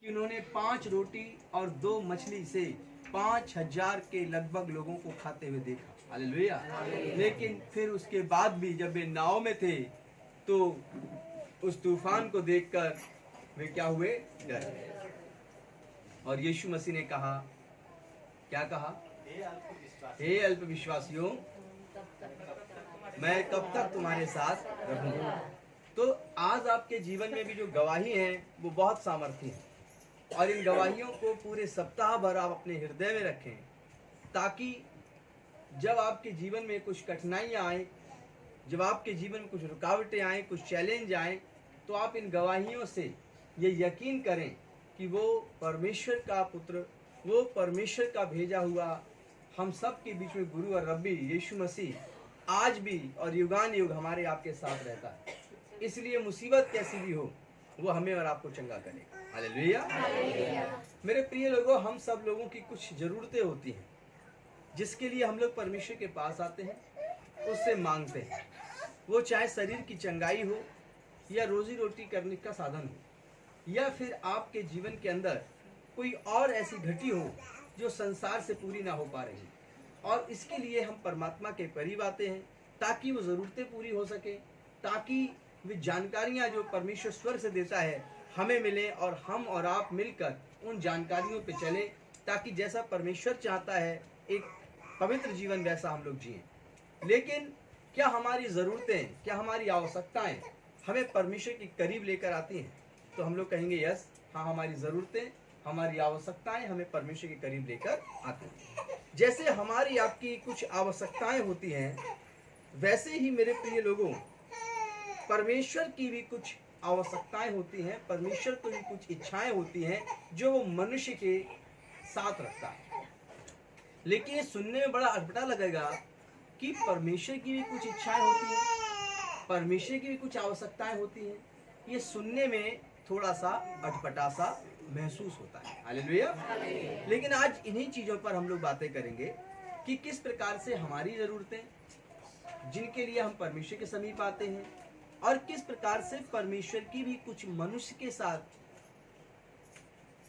उन्होंने 5 रोटी और 2 मछली से 5000 के लगभग लोगों को खाते हुए देखा। हालेलुया। लेकिन फिर उसके बाद भी जब वे नाव में थे तो उस तूफान को देखकर वे क्या हुए? डर गए। और यीशु मसीह ने कहा, क्या कहा? हे अल्पविश्वासियों, मैं कब तक तुम्हारे साथ रहूंगा। तो आज आपके जीवन में भी जो गवाही है वो बहुत सामर्थ्य है, और इन गवाहियों को पूरे सप्ताह भर आप अपने हृदय में रखें, ताकि जब आपके जीवन में कुछ कठिनाइयां आए, जब आपके जीवन में कुछ रुकावटें आए, कुछ चैलेंज आए, तो आप इन गवाहियों से ये यकीन करें कि वो परमेश्वर का पुत्र, वो परमेश्वर का भेजा हुआ हम सब के बीच में गुरु और रब्बी यीशु मसीह आज भी और युगान युग हमारे आपके साथ रहता है। इसलिए मुसीबत कैसी भी हो, वो हमें और आपको चंगा करेगा। हालेलुया। मेरे प्रिय लोगों, हम सब लोगों की कुछ जरूरतें होती हैं जिसके लिए हम लोग परमेश्वर के पास आते हैं, उससे मांगते हैं। वो चाहे शरीर की चंगाई हो, या रोजी रोटी करने का साधन हो, या फिर आपके जीवन के अंदर कोई और ऐसी घटी हो जो संसार से पूरी ना हो पा रही, और इसके लिए हम परमात्मा के करीब आते हैं ताकि वो ज़रूरतें पूरी हो सके, ताकि वे जानकारियाँ जो परमेश्वर स्वर्ग से देता है हमें मिले, और हम और आप मिलकर उन जानकारियों पे चलें, ताकि जैसा परमेश्वर चाहता है एक पवित्र जीवन वैसा हम लोग जिएं। लेकिन क्या हमारी ज़रूरतें, क्या हमारी आवश्यकताएं हमें परमेश्वर के करीब लेकर आती हैं? तो हम लोग कहेंगे यस, हाँ, हमारी ज़रूरतें, हमारी आवश्यकताएं हमें परमेश्वर के करीब लेकर आती हैं। जैसे हमारी आपकी कुछ आवश्यकताएं होती हैं, वैसे ही मेरे प्रिय लोगों, परमेश्वर की भी कुछ आवश्यकताएं होती हैं, परमेश्वर को भी कुछ इच्छाएं होती हैं जो वो मनुष्य के साथ रखता है। लेकिन ये सुनने में बड़ा अटपटा लगेगा कि परमेश्वर की भी कुछ इच्छाएं होती हैं, परमेश्वर की भी कुछ आवश्यकताएं होती हैं। ये सुनने में थोड़ा सा अटपटा सा महसूस होता है। हालेलुया। लेकिन आज इन्हीं चीज़ों पर हम लोग बातें करेंगे कि किस प्रकार से हमारी ज़रूरतें, जिनके लिए हम परमेश्वर के समीप आते हैं, और किस प्रकार से परमेश्वर की भी कुछ मनुष्य के साथ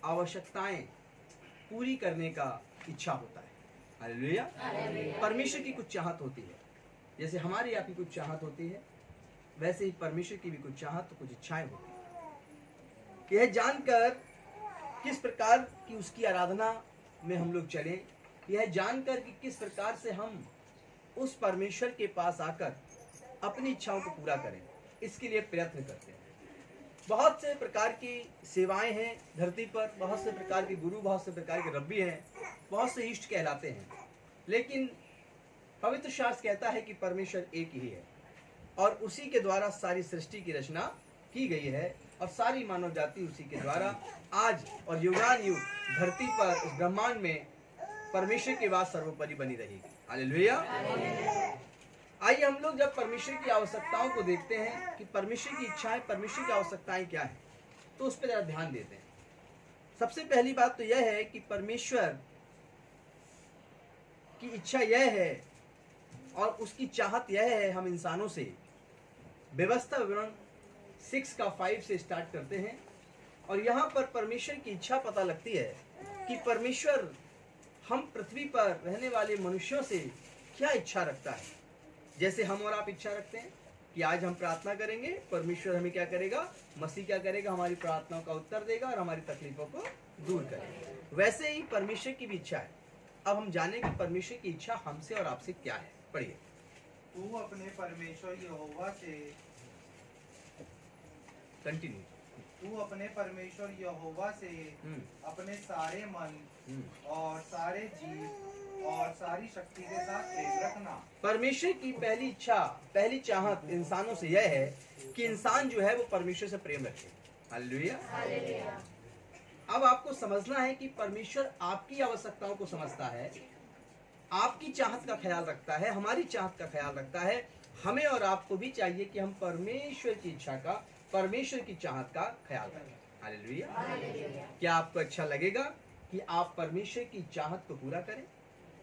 आवश्यकताएं पूरी करने का इच्छा होता है। हालेलुया। परमेश्वर की कुछ चाहत होती है, जैसे हमारी आपकी कुछ चाहत होती है, वैसे ही परमेश्वर की भी कुछ चाहत, कुछ इच्छाएं होती है। यह जानकर किस प्रकार की उसकी आराधना में हम लोग चलें, यह जानकर कि किस प्रकार से हम उस परमेश्वर के पास आकर अपनी इच्छाओं को पूरा करें, इसके लिए प्रयत्न करते हैं। बहुत से प्रकार की सेवाएं हैं धरती पर, बहुत से प्रकार के गुरु, बहुत से प्रकार के रब्बी हैं, बहुत से इष्ट कहलाते हैं, लेकिन पवित्र शास्त्र कहता है कि परमेश्वर एक ही है, और उसी के द्वारा सारी सृष्टि की रचना की गई है, और सारी मानव जाति उसी के द्वारा आज और युगान युग धरती पर, इस ब्रह्मांड में परमेश्वर की बात सर्वोपरि बनी रहेगी। हालेलुया। आइए हम लोग जब परमेश्वर की आवश्यकताओं को देखते हैं कि परमेश्वर की इच्छाएं, परमेश्वर की आवश्यकताएं क्या है, तो उस पर जरा ध्यान देते हैं। सबसे पहली बात तो यह है कि परमेश्वर की इच्छा यह है और उसकी चाहत यह है, हम इंसानों से व्यवस्था विवरण 6 का 5 से स्टार्ट करते हैं, और यहाँ पर परमेश्वर की इच्छा पता लगती है कि परमेश्वर हम पृथ्वी पर रहने वाले मनुष्यों से क्या इच्छा रखता है। जैसे हम और आप इच्छा रखते हैं कि आज हम प्रार्थना करेंगे, परमेश्वर हमें क्या करेगा, मसीह क्या करेगा, हमारी प्रार्थनाओं का उत्तर देगा और हमारी तकलीफों को दूर करेगा। वैसे ही परमेश्वर की भी इच्छा है। अब हम जानें कि परमेश्वर की इच्छा हमसे और आपसे क्या है। पढ़िए। तू अपने परमेश्वर यहोवा से कंटिन्यू। तू अपने परमेश्वर यहोवा से अपने सारे मन और सारे जीव और सारी शक्ति के साथ प्रेम रखना। परमेश्वर की पहली इच्छा, पहली चाहत इंसानों से यह है कि इंसान जो है वो परमेश्वर से प्रेम रखे। हालेलुया। अब आपको समझना है कि परमेश्वर आपकी आवश्यकताओं को समझता है, आपकी चाहत का ख्याल रखता है, हमारी चाहत का ख्याल रखता है। हमें और आपको भी चाहिए कि हम परमेश्वर की इच्छा का, परमेश्वर की चाहत का ख्याल रखें। हालेलुया। क्या आपको अच्छा लगेगा कि आप परमेश्वर की चाहत को पूरा करें?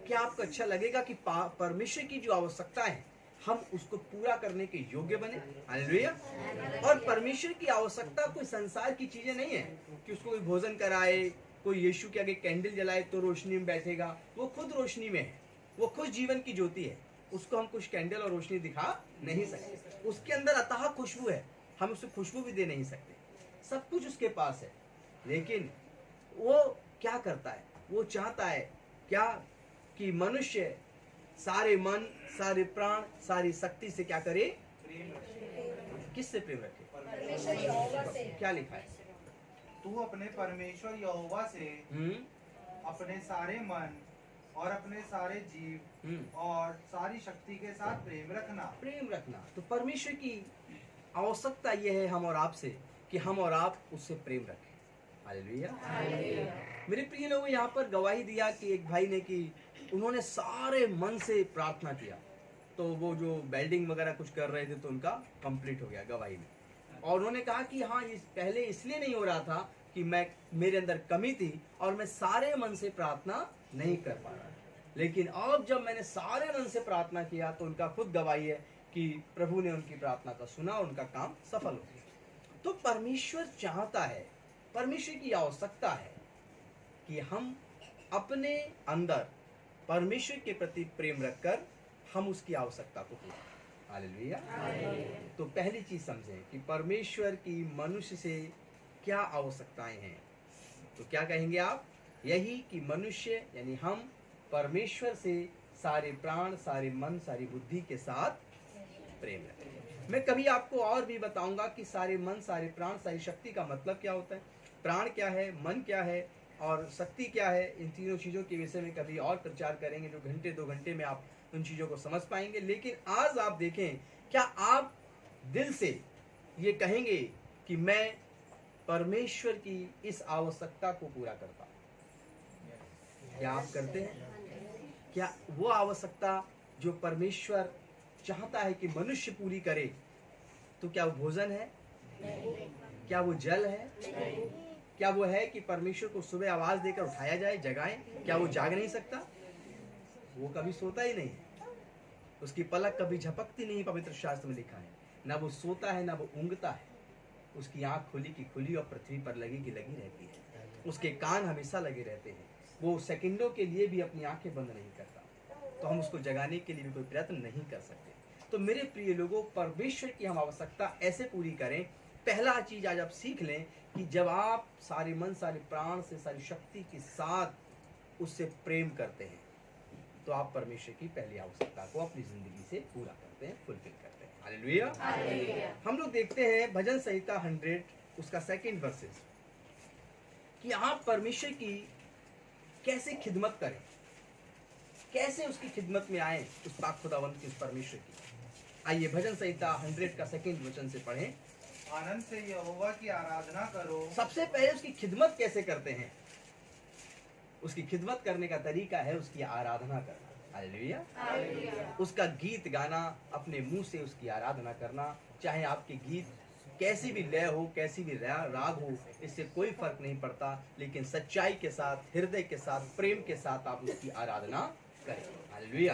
क्या आपको अच्छा लगेगा कि परमेश्वर की जो आवश्यकता है हम उसको पूरा करने के योग्य बने। हालेलुया। और परमेश्वर की आवश्यकता कोई संसार की चीजें नहीं है कि उसको कोई भोजन कराए, कोई यीशु के आगे कैंडल जलाए तो रोशनी में बैठेगा। वो खुद रोशनी में है, वो खुद जीवन की ज्योति है। उसको हम कुछ कैंडल और रोशनी दिखा नहीं सकते। उसके अंदर अतः खुशबू है, हम उसे खुशबू भी दे नहीं सकते। सब कुछ उसके पास है, लेकिन वो क्या करता है? वो चाहता है क्या कि मनुष्य सारे मन, सारे प्राण, सारी शक्ति से क्या करे? किससे प्रेम रखे? क्या लिखा है? तू अपने परमेश्वर यहोवा से अपने सारे मन और अपने सारे जीव और सारी शक्ति के साथ प्रेम रखना। तो परमेश्वर की आवश्यकता यह है हम और आपसे कि हम और आप उससे प्रेम रखें। हालेलुया। मेरे प्रिय लोगों, यहाँ पर गवाही दिया कि एक भाई ने कि उन्होंने सारे मन से प्रार्थना किया, तो वो जो वेल्डिंग वगैरह कुछ कर रहे थे तो उनका कंप्लीट हो गया गवाही में। और उन्होंने कहा कि हाँ, पहले इसलिए नहीं हो रहा था कि मेरे अंदर कमी थी और मैं सारे मन से प्रार्थना नहीं कर पा रहा, लेकिन अब जब मैंने सारे मन से प्रार्थना किया तो उनका खुद गवाही है कि प्रभु ने उनकी प्रार्थना का सुना और उनका काम सफल हो गया। तो परमेश्वर चाहता है, परमेश्वर की आवश्यकता है कि हम अपने अंदर परमेश्वर के प्रति प्रेम रखकर हम उसकी आवश्यकता को पूरा। हालेलुया। तो पहली चीज समझें कि परमेश्वर की मनुष्य से क्या आवश्यकताएं हैं। तो क्या कहेंगे आप? यही कि मनुष्य यानी हम परमेश्वर से सारे प्राण, सारे मन, सारी बुद्धि के साथ प्रेम रखें। मैं कभी आपको और भी बताऊंगा कि सारे मन, सारे प्राण, सारी शक्ति का मतलब क्या होता है, प्राण क्या है, मन क्या है और शक्ति क्या है। इन तीनों चीज़ों के विषय में कभी और प्रचार करेंगे, जो घंटे 2 घंटे में आप उन चीज़ों को समझ पाएंगे। लेकिन आज आप देखें, क्या आप दिल से ये कहेंगे कि मैं परमेश्वर की इस आवश्यकता को पूरा करता हूँ? क्या आप करते हैं? क्या वो आवश्यकता जो परमेश्वर चाहता है कि मनुष्य पूरी करे, तो क्या वो भोजन है? क्या वो जल है? क्या वो है कि परमेश्वर को सुबह आवाज देकर उठाया जाए, जगाएं? क्या वो जाग नहीं सकता? वो कभी सोता ही नहीं, उसकी पलक कभी झपकती नहीं, पवित्र शास्त्र में लिखा है। ना वो सोता है ना वो ऊँगता है, उसकी आंख खुली की खुली और पृथ्वी पर लगी की लगी रहती है। उसके कान हमेशा लगे रहते हैं, वो सेकंडों के लिए भी अपनी आंखें बंद नहीं करता। तो हम उसको जगाने के लिए भी कोई प्रयत्न नहीं कर सकते। तो मेरे प्रिय लोगों, परमेश्वर की हम आवश्यकता ऐसे पूरी करें। पहला चीज आज आप सीख लें कि जब आप सारे मन, सारे प्राण से, सारी शक्ति के साथ उससे प्रेम करते हैं, तो आप परमेश्वर की पहली आवश्यकता को अपनी जिंदगी से पूरा करते हैं, फुलफिल करते हैं। हालेलुया। हम लोग देखते हैं भजन संहिता 100 उसका 2 वर्सेस कि आप परमेश्वर की कैसे खिदमत करें, कैसे उसकी खिदमत में आए, उस पाक खुदावंत की, उस परमेश्वर की। आइए भजन संहिता 100 का 2 वचन से पढ़ें। आनंद से यहोवा की आराधना करो। सबसे पहले उसकी खिदमत कैसे करते हैं? उसकी खिदमत करने का तरीका है उसकी आराधना करना। हालेलुया। उसका गीत गाना, अपने मुंह से उसकी आराधना करना। चाहे आपके गीत कैसी भी लय हो, कैसी भी राग हो, इससे कोई फर्क नहीं पड़ता, लेकिन सच्चाई के साथ, हृदय के साथ, प्रेम के साथ आप उसकी आराधना करें। हालेलुया।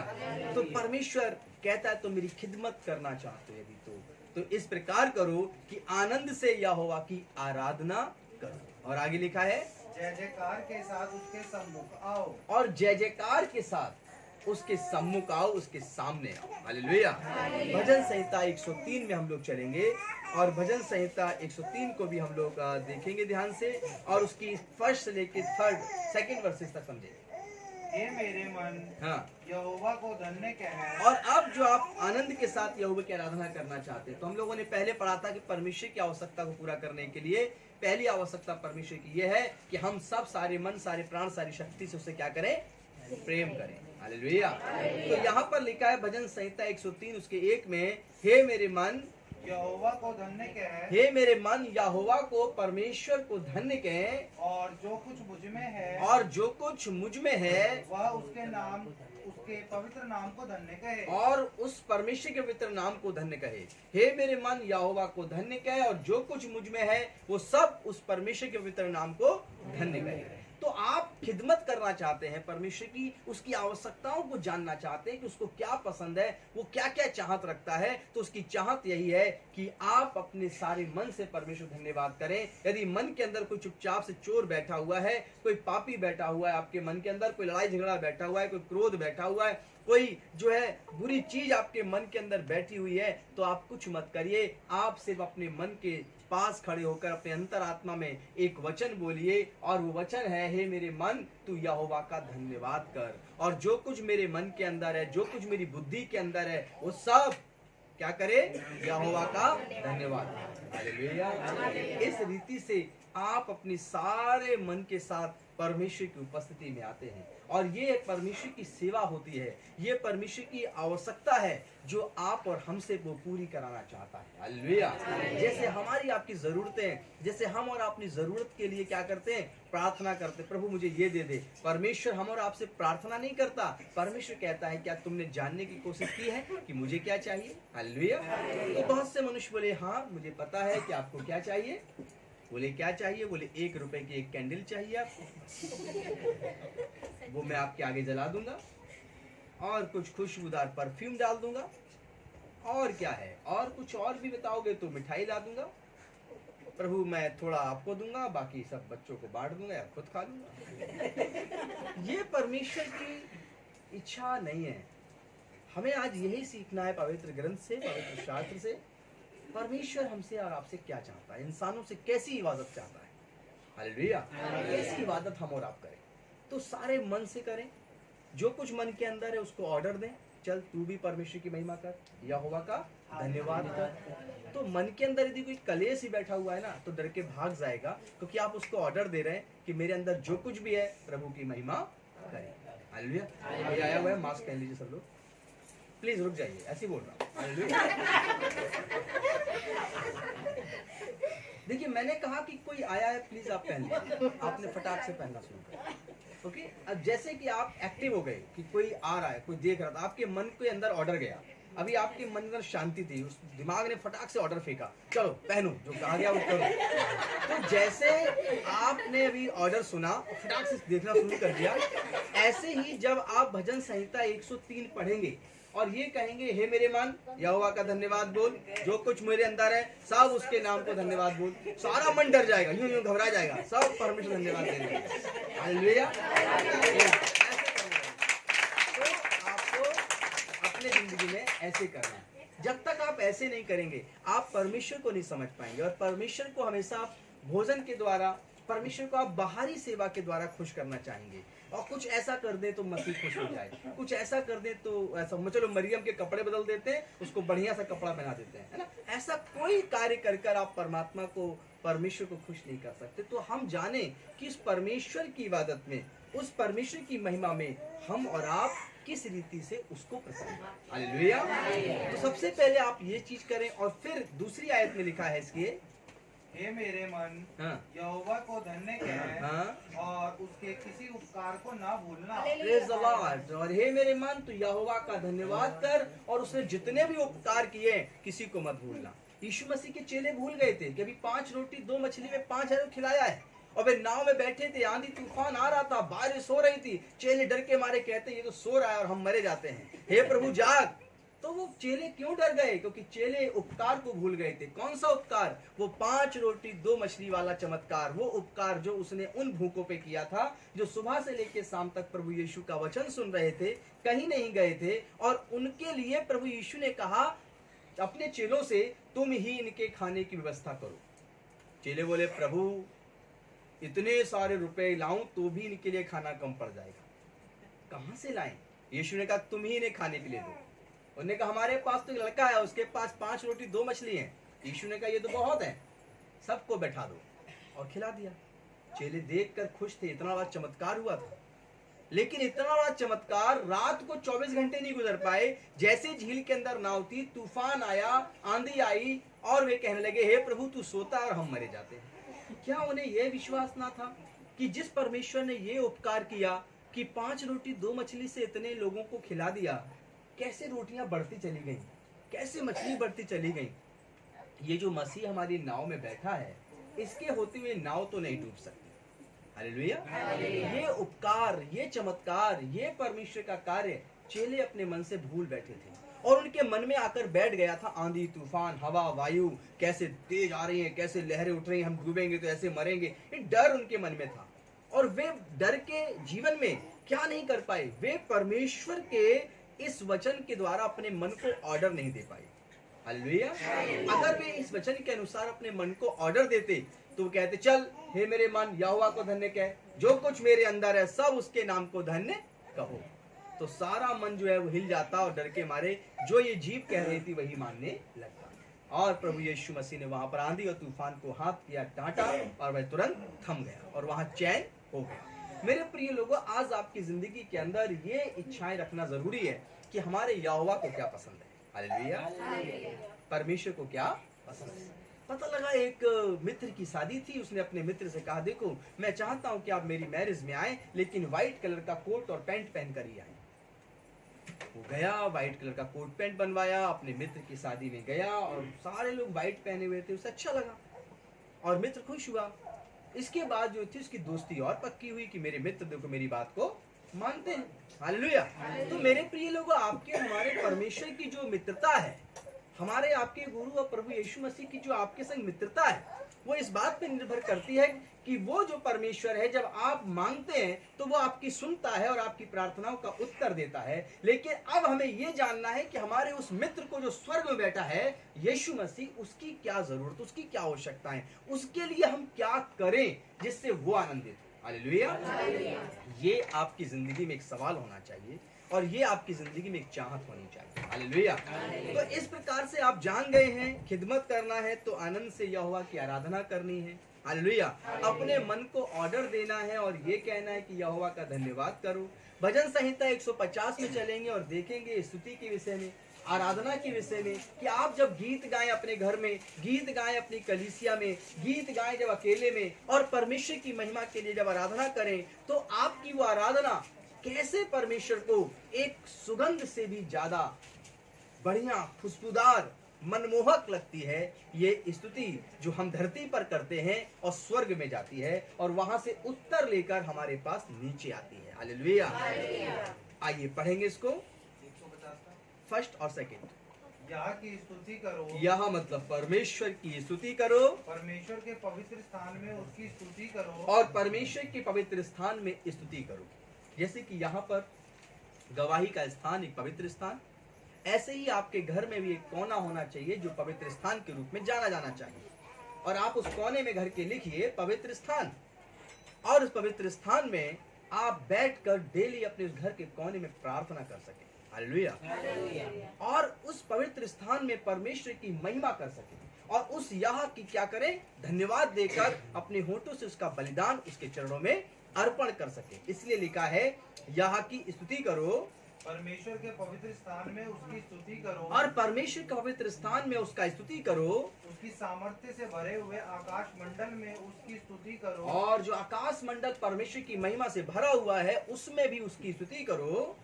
तो परमेश्वर कहता है, तो मेरी खिदमत करना चाहते हो यदि तो इस प्रकार करो कि आनंद से यहोवा की आराधना करो। और आगे लिखा है, जय जयकार के साथ उसके सम्मुख आओ। और जय जयकार के साथ उसके सम्मुख आओ, उसके सामने आओ। हालेलुया। भजन संहिता 103 में हम लोग चलेंगे और भजन संहिता 103 को भी हम लोग देखेंगे ध्यान से, और उसकी फर्स्ट से लेके 2 वर्सेस तक समझेंगे। हे मेरे मन, हाँ, यहोवा को धन्य कह। और अब जो आप आनंद के साथ यहोवा की आराधना करना चाहते हैं, तो हम लोगों ने पहले पढ़ा था कि परमेश्वर की आवश्यकता को पूरा करने के लिए पहली आवश्यकता परमेश्वर की यह है कि हम सब सारे मन, सारे प्राण, सारी शक्ति से उससे क्या करें? प्रेम करें। हालेलुया। तो यहाँ पर लिखा है भजन संहिता 103 उसके 1 में, हे मेरे मन यहोवा को धन्य कह। हे मेरे मन यहोवा को, परमेश्वर को धन्य कह। और जो कुछ मुझ में है, और जो कुछ मुझ में है, वह उसके नाम, उसके पवित्र नाम को धन्य कहे। और उस परमेश्वर के पवित्र नाम को धन्य कहे। हे मेरे मन यहोवा को धन्य कहे, और जो कुछ मुझ में है वो सब उस परमेश्वर के पवित्र नाम को धन्य कहे। तो आप खिदमत करना चाहते हैं, परमेश्वर की उसकी आवश्यकताओं को जानना चाहते हैं कि उसको क्या पसंद है, वो क्या क्या चाहत रखता है, तो उसकी चाहत यही है कि आप अपने सारे मन से परमेश्वर धन्यवाद करें। यदि मन के अंदर कोई चुपचाप से चोर बैठा हुआ है, कोई पापी बैठा हुआ है आपके मन के अंदर, कोई लड़ाई झगड़ा बैठा हुआ है, कोई क्रोध बैठा हुआ है, कोई जो है बुरी चीज आपके मन के अंदर बैठी हुई है, तो आप कुछ मत करिए। आप सिर्फ अपने मन के पास खड़े होकर अपने अंतरात्मा में एक वचन बोलिए, और वो वचन है, हे मेरे मन तू यहोवा का धन्यवाद कर। और जो कुछ मेरे मन के अंदर है, जो कुछ मेरी बुद्धि के अंदर है, वो सब क्या करे, यहोवा का धन्यवाद। हालेलुया। इस रीति से आप अपने सारे मन के साथ परमेश्वर की उपस्थिति में आते हैं, और ये परमेश्वर की सेवा होती है, ये परमेश्वर की आवश्यकता है जो आप और हमसे वो पूरी कराना चाहता है। हालेलुया। जैसे हमारी आपकी जरूरतें, जैसे हम और अपनी जरूरत के लिए क्या करते हैं, प्रार्थना करते, प्रभु मुझे ये दे दे। परमेश्वर हम और आपसे प्रार्थना नहीं करता, परमेश्वर कहता है क्या तुमने जानने की कोशिश की है कि मुझे क्या चाहिए। हालेलुया। तो बहुत से मनुष्य बोले हाँ मुझे पता है कि आपको क्या चाहिए। बोले क्या चाहिए, बोले 1 रुपए की एक कैंडल चाहिए आपको, वो मैं आपके आगे जला दूंगा, और कुछ खुशबूदार परफ्यूम डाल दूंगा, और क्या है, और कुछ और भी बताओगे तो मिठाई ला दूंगा। प्रभु मैं थोड़ा आपको दूंगा, बाकी सब बच्चों को बांट दूंगा या खुद खा लूंगा। ये परमेश्वर की इच्छा नहीं है। हमें आज यही सीखना है पवित्र ग्रंथ से, पवित्र शास्त्र से, परमेश्वर हमसे और आपसे क्या चाहता है, इंसानों से कैसी इबादत चाहता है। हालेलुया। कैसी इबादत हम और आप करें, तो सारे मन से करें, जो कुछ मन के अंदर है उसको ऑर्डर दें। चल तू भी परमेश्वर की महिमा कर, यहोवा का धन्यवाद कर। तो मन के अंदर यदि कोई कलेश ही बैठा हुआ है ना, तो डर के भाग जाएगा, क्योंकि आप उसको ऑर्डर दे रहे हैं कि मेरे अंदर जो कुछ भी है प्रभु की महिमा करें। हालेलुया। अभी आया हुआ है, मास्क पहन लीजिए सब लोग, प्लीज रुक जाइए, ऐसे बोल रहा हूँ। हालेलुया। देखिए मैंने कहा कि कोई आया है, प्लीज आप पहन लीजिए, आपने फटाक से पहनना शुरू कर। ओके। अब जैसे कि आप एक्टिव हो गए कि कोई आ रहा है, कोई देख रहा था, आपके मन के अंदर ऑर्डर गया, अभी आपके मन में शांति थी, उस दिमाग ने फटाक से ऑर्डर फेंका, चलो पहनो, जो कहा गया वो करो। तो जैसे आपने अभी ऑर्डर सुना, फटाक से देखना शुरू कर दिया, ऐसे ही जब आप भजन संहिता 103 पढ़ेंगे और ये कहेंगे हे मेरे मन यहोवा का धन्यवाद बोल, जो कुछ मेरे अंदर है सब उसके नाम को धन्यवाद बोल, सारा मन डर जाएगा, यूं यूं घबरा जाएगा, सब परमेश्वर धन्यवाद देंगे। हालेलुया। तो आपको अपने जिंदगी में ऐसे करना है। जब तक आप ऐसे नहीं करेंगे आप परमेश्वर को नहीं समझ पाएंगे, और परमेश्वर को हमेशा आप भोजन के द्वारा, परमेश्वर को आप बाहरी सेवा के द्वारा खुश करना चाहेंगे। और कुछ ऐसा कर दे तो मसीह खुश हो जाए, कुछ ऐसा कर दे तो ऐसा, चलो मरियम के कपड़े बदल देते हैं, उसको बढ़िया सा कपड़ा पहना देते हैं, है ना। ऐसा कोई कार्य कर कर आप परमात्मा को, परमेश्वर को खुश नहीं कर सकते। तो हम जाने कि इस परमेश्वर की इबादत में, उस परमेश्वर की महिमा में हम और आप किस रीति से उसको प्रसन्न। हालेलुया। तो सबसे पहले आप ये चीज करें, और फिर दूसरी आयत में लिखा है इसके, हे मेरे मन यहोवा को धन्य कह और उसके किसी उपकार को ना भूलना। Praise the Lord. और हे मेरे मन तू यहोवा का धन्यवाद कर, और उसने जितने भी उपकार किए किसी को मत भूलना। यीशु मसीह के चेले भूल गए थे कि अभी 5 रोटी 2 मछली में 5,000 को खिलाया है, और वे नाव में बैठे थे, आंधी तूफान आ रहा था, बारिश हो रही थी, चेले डर के मारे कहते ये तो सो रहा है और हम मरे जाते हैं, हे प्रभु जाग। तो वो चेले क्यों डर गए? क्योंकि चेले उपकार को भूल गए थे। कौन सा उपकार? वो 5 रोटी 2 मछली वाला चमत्कार, वो उपकार जो उसने उन भूखों पे किया था, जो सुबह से लेकर शाम तक प्रभु यीशु का वचन सुन रहे थे, कहीं नहीं गए थे, और उनके लिए प्रभु यीशु ने कहा अपने चेलों से, तुम ही इनके खाने की व्यवस्था करो। चेले बोले प्रभु इतने सारे रुपए लाऊं तो भी इनके लिए खाना कम पड़ जाएगा, कहां से लाएं? यीशु ने कहा तुम ही इन्हें खाने के लिए दो। उन्होंने कहा हमारे पास तो एक लड़का है, उसके पास 5 रोटी 2 मछली हैं। यीशु ने कहा ये तो बहुत है, सबको बैठा दो, और खिला दिया। चेले देखकर खुश थे, इतना बड़ा चमत्कार हुआ था। लेकिन इतना बड़ा चमत्कार रात को 24 घंटे नहीं गुजर पाए। जैसे झील के अंदर नाव थी, तूफान आया, आंधी आई, और वे कहने लगे हे प्रभु तू सोता है और हम मरे जाते हैं। क्या उन्हें यह विश्वास ना था कि जिस परमेश्वर ने ये उपकार किया कि 5 रोटी 2 मछली से इतने लोगों को खिला दिया, कैसे रोटियां बढ़ती चली गई, कैसे मछली बढ़ती चली गई। ये जो मसीह हमारी नाव में बैठा है, इसके होते हुए नाव तो नहीं डूब सकती। हालेलुया। ये उपकार, ये चमत्कार, ये परमेश्वर का कार्य चेले अपने मन से भूल बैठे थे और उनके मन में आकर बैठ गया था आंधी तूफान, हवा, वायु कैसे तेज आ रही है, कैसे लहरें उठ रही हैं, हम डूबेंगे तो ऐसे मरेंगे। ये डर उनके मन में था और वे डर के जीवन में क्या नहीं कर पाए, वे परमेश्वर के इस वचन के द्वारा अपने मन को ऑर्डर नहीं दे पाए। हालेलुया। अगर वे इस वचन के अनुसार अपने मन को ऑर्डर देते तो वो कहते, चल हे मेरे मन यहोवा को धन्य कह, जो कुछ मेरे अंदर है सब उसके नाम को धन्य कहो। तो सारा मन जो है वो हिल जाता और डर के मारे जो ये जीभ कह रही थी वही मानने लगता। और प्रभु यीशु मसीह ने वहां पर आंधी और तूफान को हाथ किया, डांटा और वह तुरंत थम गया और वहां चैन हो गया। मेरे प्रिय लोगों, आज आपकी जिंदगी के अंदर ये इच्छाएं रखना जरूरी है कि हमारे यहोवा को क्या पसंद है। हालेलुया। परमेश्वर को क्या पसंद है। पता लगा एक मित्र की शादी थी, उसने अपने मित्र से कहा, देखो मैं चाहता हूं कि आप मेरी मैरिज में आए लेकिन व्हाइट कलर का कोट और पैंट पहन कर ही आए। वो गया, व्हाइट कलर का कोट पैंट बनवाया, अपने मित्र की शादी में गया और सारे लोग व्हाइट पहने हुए थे, उसे अच्छा लगा और मित्र खुश हुआ। इसके बाद जो थी उसकी दोस्ती और पक्की हुई कि मेरे मित्र देखो मेरी बात को मानते हैं। हालेलुया। तो मेरे प्रिय लोगों, आपके हमारे परमेश्वर की जो मित्रता है, हमारे आपके गुरु और प्रभु यीशु मसीह की जो आपके संग मित्रता है, वो इस बात पे निर्भर करती है कि वो जो परमेश्वर है जब आप मांगते हैं तो वो आपकी सुनता है और आपकी प्रार्थनाओं का उत्तर देता है। लेकिन अब हमें ये जानना है कि हमारे उस मित्र को जो स्वर्ग में बैठा है यीशु मसीह, उसकी क्या जरूरत, उसकी क्या आवश्यकता है, उसके लिए हम क्या करें जिससे वो आनंदित हो। हालेलुया। ये आपकी जिंदगी में एक सवाल होना चाहिए और ये आपकी जिंदगी में एक चाहत होनी चाहिए। हालेलुया। तो इस प्रकार से आप जान गए हैं, खिदमत करना है तो आनंद से यहोवा की आराधना करनी है। हालेलुया। अपने मन को ऑर्डर देना है और ये कहना है कि यहोवा का धन्यवाद करो। भजन संहिता 150 में चलेंगे और देखेंगे स्तुति के विषय में, आराधना के विषय में, कि आप जब गीत गाएं अपने घर में, गीत गाएं अपनी कलीसिया में, गीत गाएं जब अकेले में और परमेश्वर की महिमा के लिए जब आराधना करें तो आपकी वो आराधना कैसे परमेश्वर को एक सुगंध से भी ज्यादा बढ़िया, खुशबूदार, मनमोहक लगती है। ये स्तुति जो हम धरती पर करते हैं और स्वर्ग में जाती है और वहां से उत्तर लेकर हमारे पास नीचे आती है। हालेलुया। आइए पढ़ेंगे इसको, फर्स्ट और सेकंड। यह की स्तुति करो, यह मतलब परमेश्वर की स्तुति करो, परमेश्वर के पवित्र स्थान में उसकी स्तुति करो और परमेश्वर के पवित्र स्थान में स्तुति करो। जैसे कि यहाँ पर गवाही का स्थान एक पवित्र स्थान, ऐसे ही आपके घर में भी एक कोना होना चाहिए जो पवित्र स्थान के रूप में जाना जाना चाहिए। और आप उस कोने में घर के लिखिए पवित्र स्थान, और उस पवित्र स्थान में आप बैठकर डेली अपने उस घर के कोने में प्रार्थना कर सकें। हालेलुया। और उस पवित्र स्थान में परमेश्वर की महिमा कर सकें और उस यह की क्या करें, धन्यवाद देकर अपने होठों से उसका बलिदान उसके चरणों में अर्पण कर सके। इसलिए लिखा है यह की स्तुति करो, परमेश्वर के पवित्र स्थान में उसकी स्तुति करो, और परमेश्वर के पवित्र स्थान में उसका स्तुति करो, उसकी सामर्थ्य से भरे हुए आकाश मंडल में उसकी स्तुति करो, और जो आकाश मंडल परमेश्वर की महिमा से भरा हुआ है उसमें भी उसकी स्तुति करो,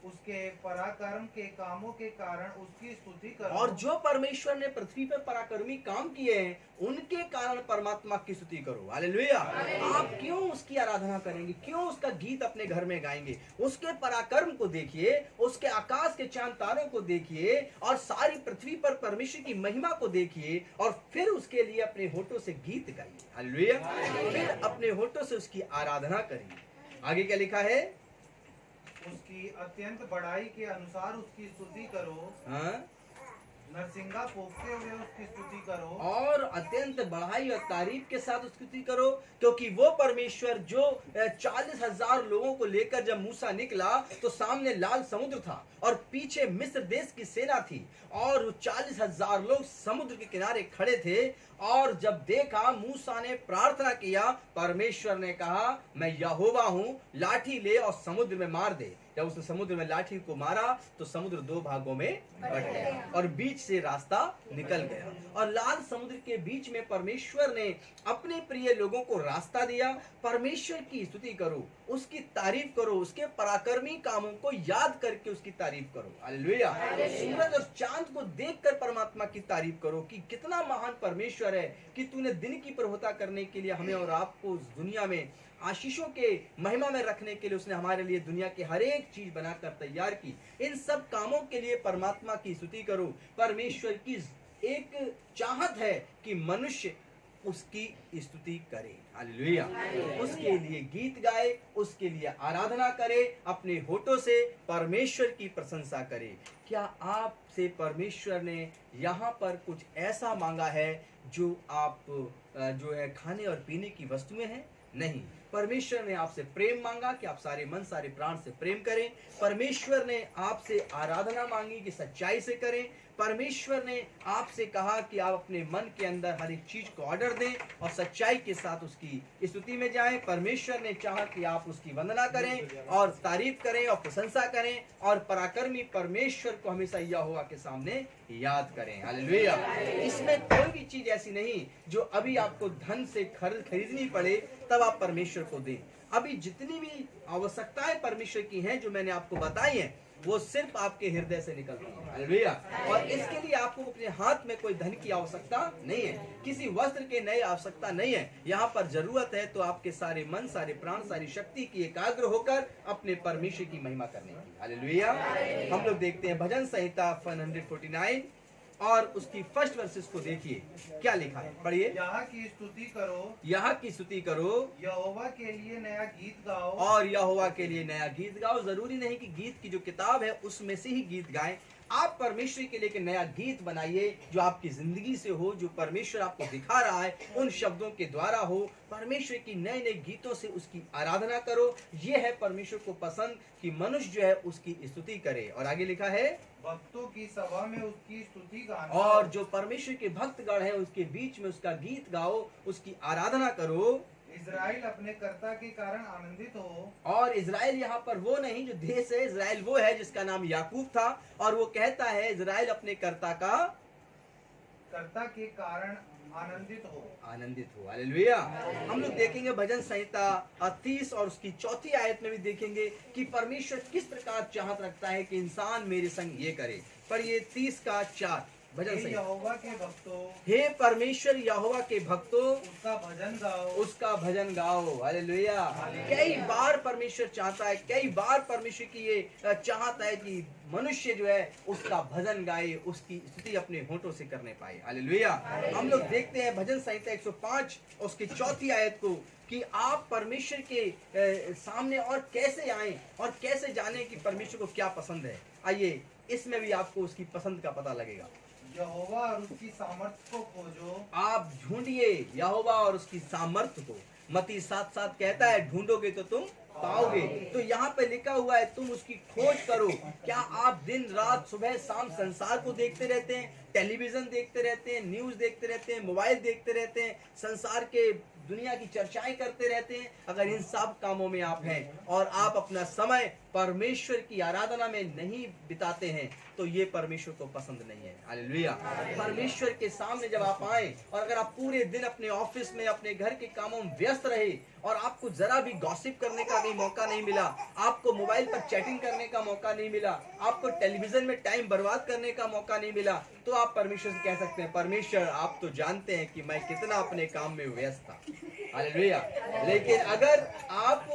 उसके पराक्रम के कामों के कारण उसकी स्तुति करो, और जो परमेश्वर ने पृथ्वी पर पराक्रमी काम किए हैं उनके कारण परमात्मा की स्तुति करो। हालेलुया। आप क्यों उसकी आराधना करेंगे, क्यों उसका गीत अपने घर में गाएंगे? उसके पराक्रम को देखिए, उसके आकाश के चांद तारों को देखिए और सारी पृथ्वी पर परमेश्वर की महिमा को देखिए और फिर उसके लिए अपने होठों से गीत गाइए। हालेलुया। फिर अपने होठों से उसकी आराधना करिए। आगे क्या लिखा है, उसकी अत्यंत बड़ाई के अनुसार उसकी स्तुति करो, हाँ? नरसिंगा फूंकते हुए उसकी स्तुति करो, और अत्यंत बढ़ाई और तारीफ के साथ उसकी स्तुति करो, क्योंकि वो परमेश्वर जो 40,000 लोगों को लेकर जब मूसा निकला तो सामने लाल समुद्र था और पीछे मिस्र देश की सेना थी और 40,000 लोग समुद्र के किनारे खड़े थे। और जब देखा, मूसा ने प्रार्थना किया, परमेश्वर ने कहा मैं यहोवा हूँ, लाठी ले और समुद्र में मार दे। जब उसने समुद्र में लाठी को मारा तो समुद्र 2 भागों में बट गया और बीच से रास्ता निकल गया और लाल समुद्र के बीच में परमेश्वर ने अपने प्रिय लोगों को रास्ता दिया। परमेश्वर की स्तुति करो, उसकी तारीफ करो, उसके पराक्रमी कामों को याद करके उसकी तारीफ करो। हालेलुया। सूरज और चांद को देखकर परमात्मा की तारीफ करो कि कितना महान परमेश्वर है कि तूने दिन की प्रभुता करने के लिए हमें और आपको उस दुनिया में आशीषों के महिमा में रखने के लिए उसने हमारे लिए दुनिया की हर एक चीज बनाकर तैयार की। इन सब कामों के लिए परमात्मा की स्तुति करो। परमेश्वर की एक चाहत है कि मनुष्य उसकी स्तुति करे। हालेलुया। उसके लिए गीत गाए, उसके लिए आराधना करे, अपने होठों से परमेश्वर की प्रशंसा करे। क्या आपसे परमेश्वर ने यहाँ पर कुछ ऐसा मांगा है जो आप जो है खाने और पीने की वस्तुएं हैं? नहीं। परमेश्वर ने आपसे प्रेम मांगा कि आप सारे मन सारे प्राण से प्रेम करें। परमेश्वर ने आपसे आराधना मांगी कि सच्चाई से करें। परमेश्वर ने आपसे कहा कि आप अपने मन के अंदर हर एक चीज को ऑर्डर दें और सच्चाई के साथ उसकी स्तुति में जाएं। परमेश्वर ने चाहा कि आप उसकी वंदना करें और तारीफ करें और प्रशंसा करें और पराक्रमी परमेश्वर को हमेशा यहोवा के सामने याद करें। हालेलुया। इसमें कोई भी चीज ऐसी नहीं जो अभी आपको धन से खरीदनी पड़े तब आप परमेश्वर को दें। अभी जितनी भी आवश्यकताएं परमेश्वर की हैं जो मैंने आपको बताई हैं वो सिर्फ आपके हृदय से निकलती है। हालेलुया। और इसके लिए आपको अपने हाथ में कोई धन की आवश्यकता नहीं है, किसी वस्त्र के नए आवश्यकता नहीं है। यहाँ पर जरूरत है तो आपके सारे मन सारे प्राण सारी शक्ति की एकाग्र होकर अपने परमेश्वर की महिमा करने की। हालेलुया। हम लोग देखते हैं भजन संहिता 149 और उसकी फर्स्ट वर्सेस को देखिए क्या लिखा है, पढ़िए। यहाँ की स्तुति करो, यहाँ की स्तुति करो, यहोवा के लिए नया गीत गाओ, और यहोवा के लिए नया गीत गाओ। जरूरी नहीं कि गीत की जो किताब है उसमें से ही गीत गाएं। आप परमेश्वर के लिए एक नया गीत बनाइए जो आपकी जिंदगी से हो, जो परमेश्वर आपको दिखा रहा है उन शब्दों के द्वारा हो। परमेश्वर की नए नए गीतों से उसकी आराधना करो। ये है परमेश्वर को पसंद कि मनुष्य जो है उसकी स्तुति करे। और आगे लिखा है भक्तों की सभा में उसकी स्तुति गाना, और जो परमेश्वर के भक्तगण है उसके बीच में उसका गीत गाओ, उसकी आराधना करो। इज़राइल अपने कर्ता के कारण आनंदित हो। और इज़राइल यहाँ पर वो नहीं जो देश है, इज़राइल वो है जिसका नाम याकूब था और वो कहता है इज़राइल अपने कर्ता के कारण आनंदित हो। आनंदित हो। हालेलुया। हम लोग देखेंगे भजन संहिता 30 और उसकी 4थी आयत में भी देखेंगे कि परमेश्वर किस प्रकार चाहत रखता है कि इंसान मेरे संग ये करे। पर ये 30 का 4 भजन संहिता। यहोवा के भक्तों, हे परमेश्वर यहोवा के भक्तों, उसका भजन गाओ, उसका भजन गाओ। हालेलुया। कई बार परमेश्वर चाहता है, कई बार परमेश्वर की ये चाहता है कि मनुष्य जो है उसका भजन गाए, उसकी स्तुति अपने होठों से करने पाए। हालेलुया। हम लोग देखते हैं भजन संहिता 105 उसकी 4थी आयत को कि आप परमेश्वर के सामने और कैसे आए और कैसे जाने कि परमेश्वर को क्या पसंद है। आइए इसमें भी आपको उसकी पसंद का पता लगेगा। यहोवा और उसकी सामर्थ्य को खोजो, आप ढूंढिए यहोवा और उसकी सामर्थ्य को। मत्ती 7:7 कहता है ढूंढोगे तो तुम पाओगे। तो यहाँ पे लिखा हुआ है तुम उसकी खोज करो। क्या आप दिन रात सुबह शाम संसार को देखते रहते हैं, टेलीविजन देखते रहते हैं, न्यूज देखते रहते हैं, मोबाइल देखते रहते हैं, संसार के दुनिया की चर्चाएं करते रहते हैं? अगर इन सब कामों में आप हैं और आप अपना समय परमेश्वर की आराधना में नहीं बिताते हैं तो ये परमेश्वर को पसंद नहीं है। हालेलुया। परमेश्वर के सामने जब आप आए और अगर आप पूरे दिन अपने ऑफिस में अपने घर के कामों में व्यस्त रहे और आपको जरा भी गॉसिप करने का कहीं मौका नहीं मिला, आपको मोबाइल पर चैटिंग करने का मौका नहीं मिला, आपको टेलीविजन में टाइम बर्बाद करने का मौका नहीं मिला, तो आप परमेश्वर से कह सकते हैं परमेश्वर आप तो जानते हैं कि मैं कितना अपने काम में व्यस्त था। हालेलुया। लेकिन अगर आप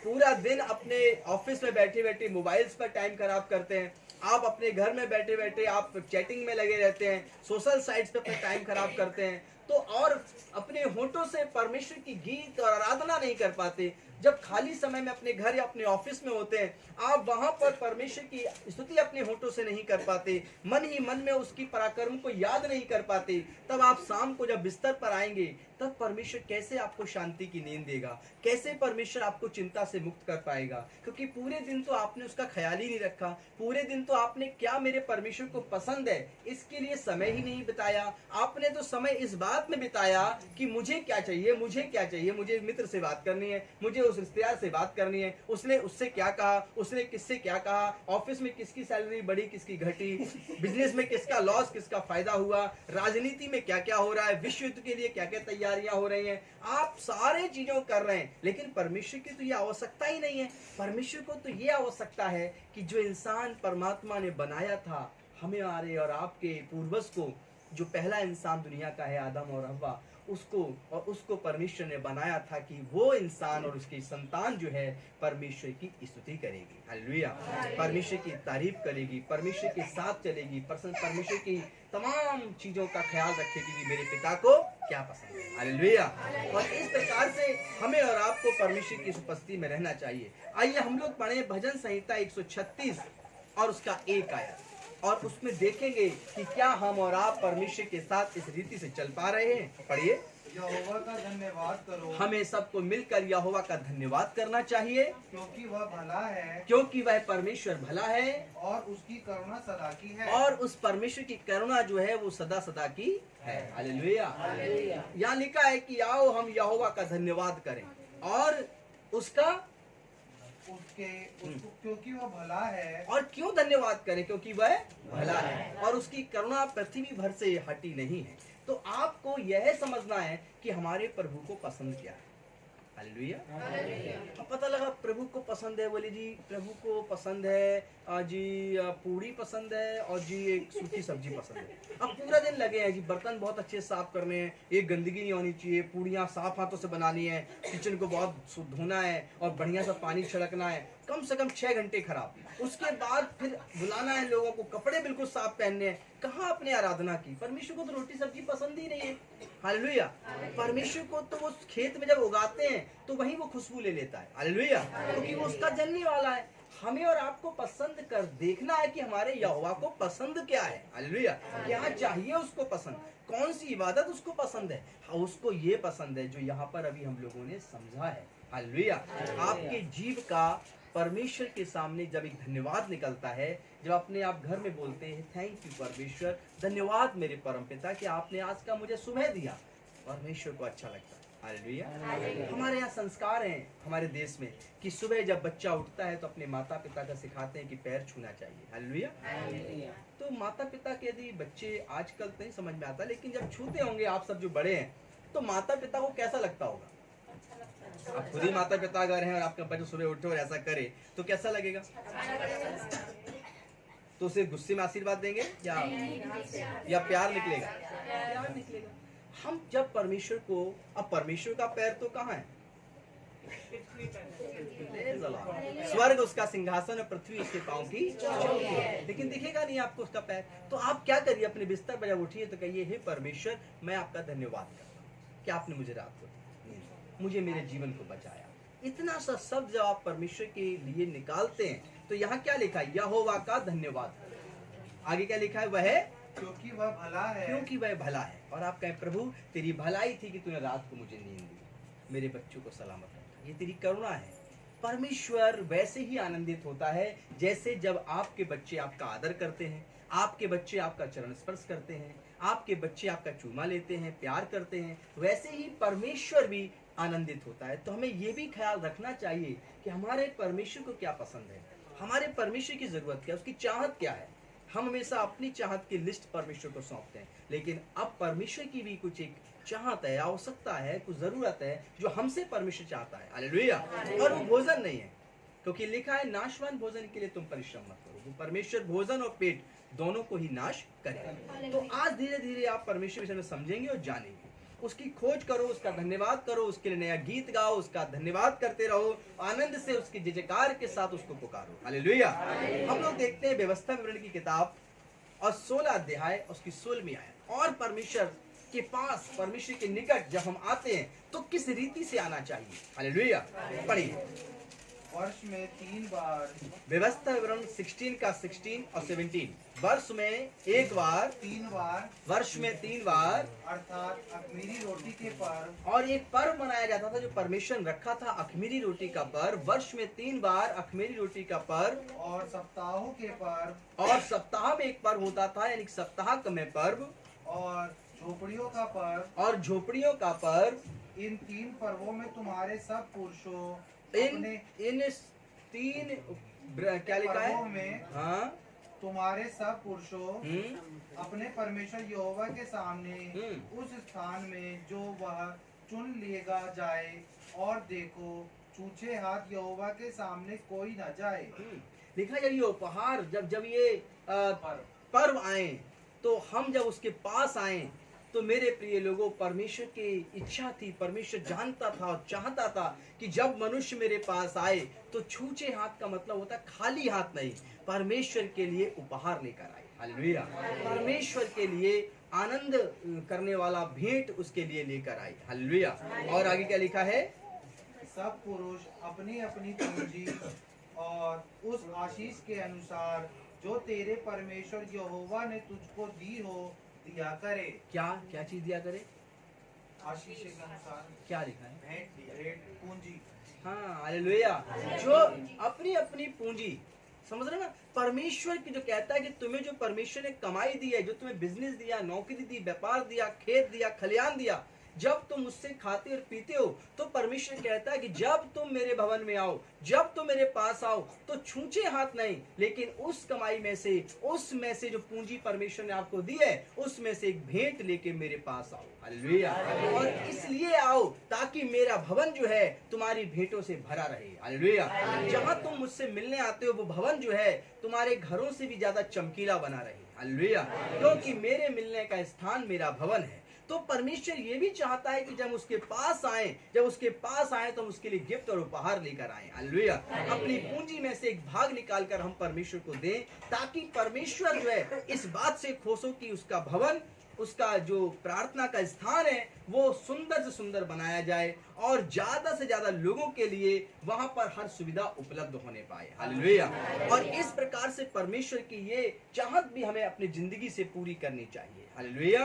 पूरा दिन अपने ऑफिस में बैठे बैठे मोबाइल्स पर टाइम खराब करते हैं, आप अपने घर में बैठे बैठे आप चैटिंग में लगे रहते हैं, सोशल साइट्स पे अपना टाइम खराब करते हैं, तो और अपने होठों से परमेश्वर की गीत और आराधना नहीं कर पाते, जब खाली समय में अपने घर या अपने ऑफिस में होते हैं आप वहां पर परमेश्वर की स्तुति अपने होठों से नहीं कर पाते, मन ही मन में उसकी पराक्रम को याद नहीं कर पाते, तब आप शाम को जब बिस्तर पर आएंगे तब परमेश्वर कैसे आपको शांति की नींद देगा, कैसे परमेश्वर आपको चिंता से मुक्त कर पाएगा? क्योंकि पूरे दिन तो आपने उसका ख्याल ही नहीं रखा, पूरे दिन तो आपने क्या मेरे परमेश्वर को पसंद है इसके लिए समय ही नहीं बिताया। आपने तो समय इस बात में बिताया कि मुझे क्या चाहिए, मुझे क्या चाहिए, मुझे मित्र से बात करनी है, मुझे उस रिश्तेदार से बात करनी है, उसने उससे क्या कहा, उसने किससे क्या कहा, ऑफिस में किसकी सैलरी बढ़ी किसकी घटी, बिजनेस में किसका लॉस किसका फायदा हुआ, राजनीति में क्या क्या हो रहा है, विश्व युद्ध के लिए क्या क्या तैयारियां हो रही हैं। आप सारे चीजों कर रहे हैं लेकिन परमेश्वर की तो ये आवश्यकता ही नहीं है। परमेश्वर को तो ये आवश्यकता है कि जो इंसान परमात्मा ने बनाया था, हमें हमारे और आपके पूर्वज को, जो पहला इंसान दुनिया का है आदम और हव्वा, उसको और उसको परमेश्वर ने बनाया था कि वो इंसान और उसकी संतान जो है परमेश्वर की स्तुति करेगी, हालेलुया, परमेश्वर की तारीफ करेगी, परमेश्वर के साथ चलेगी, परमेश्वर की तमाम चीजों का ख्याल रखेगी कि मेरे पिता को क्या पसंद है, हालेलुया। और इस प्रकार से हमें और आपको परमेश्वर की उपस्थिति में रहना चाहिए। आइए हम लोग पढ़े भजन संहिता 136 और उसका 1 आयत, और उसमें देखेंगे कि क्या हम और आप परमेश्वर के साथ इस रीति से चल पा रहे हैं। पढ़िए। यहोवा का धन्यवाद करो, हमें सबको मिलकर यहोवा का धन्यवाद करना चाहिए, क्योंकि वह भला है, क्योंकि वह परमेश्वर भला है, और उसकी करुणा सदा की है, और उस परमेश्वर की करुणा जो है वो सदा सदा की है, हालेलुया। यहाँ लिखा है कि आओ हम यहोवा का धन्यवाद करें और उसका उसको क्योंकि वह भला है। और क्यों धन्यवाद करें? क्योंकि वह भला है और उसकी करुणा पृथ्वी भर से हटी नहीं है। तो आपको यह समझना है कि हमारे प्रभु को पसंद क्या है, हालेलुया। अब पता लगा प्रभु को पसंद है, बोले जी प्रभु को पसंद है जी पूरी पसंद है और जी एक सूखी सब्जी पसंद है। अब पूरा दिन लगे हैं जी बर्तन बहुत अच्छे से साफ करने हैं, एक गंदगी नहीं होनी चाहिए, पूड़ियाँ साफ हाथों से बनानी है, किचन को बहुत धोना है और बढ़िया सा पानी छिड़कना है, कम से कम 6 घंटे खराब। उसके बाद फिर बुलाना है लोगों को, कपड़े बिल्कुल साफ पहनने हैं। कहाँ अपने आराधना की? परमेश्वर को तो रोटी सब्जी पसंद ही नहीं है, हालेलुया। परमेश्वर को तो वो खेत में जब उगाते हैं तो वहीं वो खुशबू ले लेता है, हालेलुया, क्योंकि वो उसका जलने वाला है। हमें और आपको पसंद कर देखना है कि हमारे यहोवा को पसंद क्या है, हालेलुया। क्या चाहिए उसको पसंद, कौन सी इबादत उसको पसंद है। हाँ, उसको ये पसंद है जो यहाँ पर अभी हम लोगों ने समझा है, हालेलुया। आपके जीव का परमेश्वर के सामने जब एक धन्यवाद निकलता है, जब अपने आप घर में बोलते हैं थैंक यू परमेश्वर, धन्यवाद मेरे परमपिता कि आपने आज का मुझे सुबह दिया, परमेश्वर को अच्छा लगता है, हालेलुया। हमारे यहाँ संस्कार हैं हमारे देश में कि सुबह जब बच्चा उठता है तो अपने माता पिता का सिखाते हैं कि पैर छूना चाहिए, हालेलुया। तो माता पिता के यदि बच्चे आजकल तो नहीं समझ में आता, लेकिन जब छूते होंगे आप सब जो बड़े हैं तो माता पिता को कैसा लगता होगा? आप खुद ही माता पिता अगर हैं और आपका बच्चा सुबह उठे और ऐसा करे तो कैसा लगेगा? तो उसे गुस्से में आशीर्वाद देंगे या प्यार निकलेगा? प्यार निकलेगा। हम जब परमेश्वर को, अब परमेश्वर का पैर तो कहाँ है? स्वर्ग उसका सिंहासन और पृथ्वी उसके पांव की चौकी है, लेकिन दिखेगा नहीं आपको उसका पैर। तो आप क्या करिए, अपने बिस्तर पर जब उठिए तो कहिए हे परमेश्वर मैं आपका धन्यवाद करता हूँ कि आपने मुझे रात को मुझे मेरे जीवन को बचाया। इतना सा शब्द जब आप परमेश्वर के लिए निकालते हैं तो यहाँ क्या लिखा है? यहोवा का धन्यवाद। आगे क्या लिखा है? वह क्योंकि वह भला है, क्योंकि वह भला है। और आप कहें प्रभु तेरी भलाई थी कि तूने रात को मुझे नींद दी, मेरे बच्चों को सलामत रखा, ये तेरी करुणा है। परमेश्वर वैसे ही आनंदित होता है जैसे जब आपके बच्चे आपका आदर करते हैं, आपके बच्चे आपका चरण स्पर्श करते हैं, आपके बच्चे आपका चूमा लेते हैं, प्यार करते हैं, वैसे ही परमेश्वर भी आनंदित होता है। तो हमें ये भी ख्याल रखना चाहिए कि हमारे परमेश्वर को क्या पसंद है, हमारे परमेश्वर की जरूरत क्या है, उसकी चाहत क्या है। हम हमेशा अपनी चाहत की लिस्ट परमेश्वर को सौंपते हैं, लेकिन अब परमेश्वर की भी कुछ एक चाहत है, आवश्यकता है, कुछ जरूरत है जो हमसे परमेश्वर चाहता है, हालेलुया। और वो भोजन नहीं है, क्योंकि लिखा है नाशवान भोजन के लिए तुम परिश्रम मत करो। वो परमेश्वर भोजन और पेट दोनों को ही नाश करेगा। तो आज धीरे धीरे आप परमेश्वर विषय में समझेंगे और जानेंगे, उसकी खोज करो, उसका धन्यवाद करो, उसके लिए नया गीत गाओ, उसका धन्यवाद करते रहो, आनंद से उसकी जयकार के साथ उसको पुकारो, हालेलुया। हम लोग देखते हैं व्यवस्था विवरण की किताब और 16 अध्याय उसकी 16वीं आयत। और परमेश्वर के पास, परमेश्वर के निकट जब हम आते हैं तो किस रीति से आना चाहिए, हालेलुया। पढ़िए। वर्ष में 3 बार, व्यवस्था विवरण 16 का 16 और 17, वर्ष में एक बार, 3 बार, वर्ष में 3 बार, अर्थात अख़मीरी रोटी के पर्व, और एक पर्व मनाया जाता था जो परमेश्वर ने रखा था, अख़मीरी रोटी का पर्व। वर्ष में 3 बार अख़मीरी रोटी का पर्व, और सप्ताहों के पर्व, और सप्ताह में एक पर्व होता था, यानी सप्ताह में पर्व, और झोपड़ियों का पर्व, और झोपड़ियों का पर्व। इन 3 पर्वों में तुम्हारे सब पुरुषों इन 3 क्या लिखा है? में, हाँ, तुम्हारे सब पुरुषों अपने परमेश्वर यहोवा के सामने उस स्थान में जो वह चुन लेगा जाए, और देखो छूछे हाथ यहोवा के सामने कोई न जाए। लिखा जब ये उपहार, जब ये पर्व आए तो हम जब उसके पास आए तो मेरे प्रिय लोगों, परमेश्वर की इच्छा थी, परमेश्वर जानता था और चाहता था कि जब मनुष्य मेरे पास आए तो छूछे हाथ का मतलब होता है खाली हाथ नहीं, परमेश्वर के लिए उपहार लेकर आए। हालेलुया। परमेश्वर के लिए आनंद करने वाला भेंट उसके लिए लेकर आए। हालेलुया। और आगे क्या लिखा है? सब पुरुष अपनी अपनी पूंजी और उस आशीष के अनुसार जो तेरे परमेश्वर यहोवा ने तुझको दी हो दिया करे। क्या क्या चीज दिया करे? आशीष के अनुसार। क्या लिखा है? भेंट पूंजी। हाँ, हालेलुया। जो अपनी अपनी पूंजी, समझ रहे ना? परमेश्वर की जो कहता है कि तुम्हें जो परमेश्वर ने कमाई दी है, जो तुम्हें बिजनेस दिया, नौकरी दी, व्यापार दिया, खेत दिया, खलियान दिया, जब तुम उससे खाते और पीते हो तो परमेश्वर कहता है कि जब तुम मेरे भवन में आओ, जब तुम मेरे पास आओ तो छूछे हाथ नहीं, लेकिन उस कमाई में से, उसमें से जो पूंजी परमेश्वर ने आपको दी है, उसमें से एक भेंट लेके मेरे पास आओ। हालेलुया। और इसलिए आओ ताकि मेरा भवन जो है तुम्हारी भेंटों से भरा रहे। हालेलुया। जहां तुम मुझसे मिलने आते हो वो भवन जो है तुम्हारे घरों से भी ज्यादा चमकीला बना रहे। हालेलुया। क्योंकि मेरे मिलने का स्थान मेरा भवन है। तो परमेश्वर ये भी चाहता है कि जब उसके पास आए, तो हम उसके लिए गिफ्ट और उपहार लेकर आए। हालेलुया। अपनी पूंजी में से एक भाग निकालकर हम परमेश्वर को दें, ताकि परमेश्वर जो है इस बात से खुश हो कि उसका भवन, उसका जो प्रार्थना का स्थान है वो सुंदर से सुंदर बनाया जाए और ज्यादा से ज्यादा लोगों के लिए वहां पर हर सुविधा उपलब्ध होने पाए। हालेलुया। और इस प्रकार से परमेश्वर की ये चाहत भी हमें अपनी जिंदगी से पूरी करनी चाहिए। हालेलुया।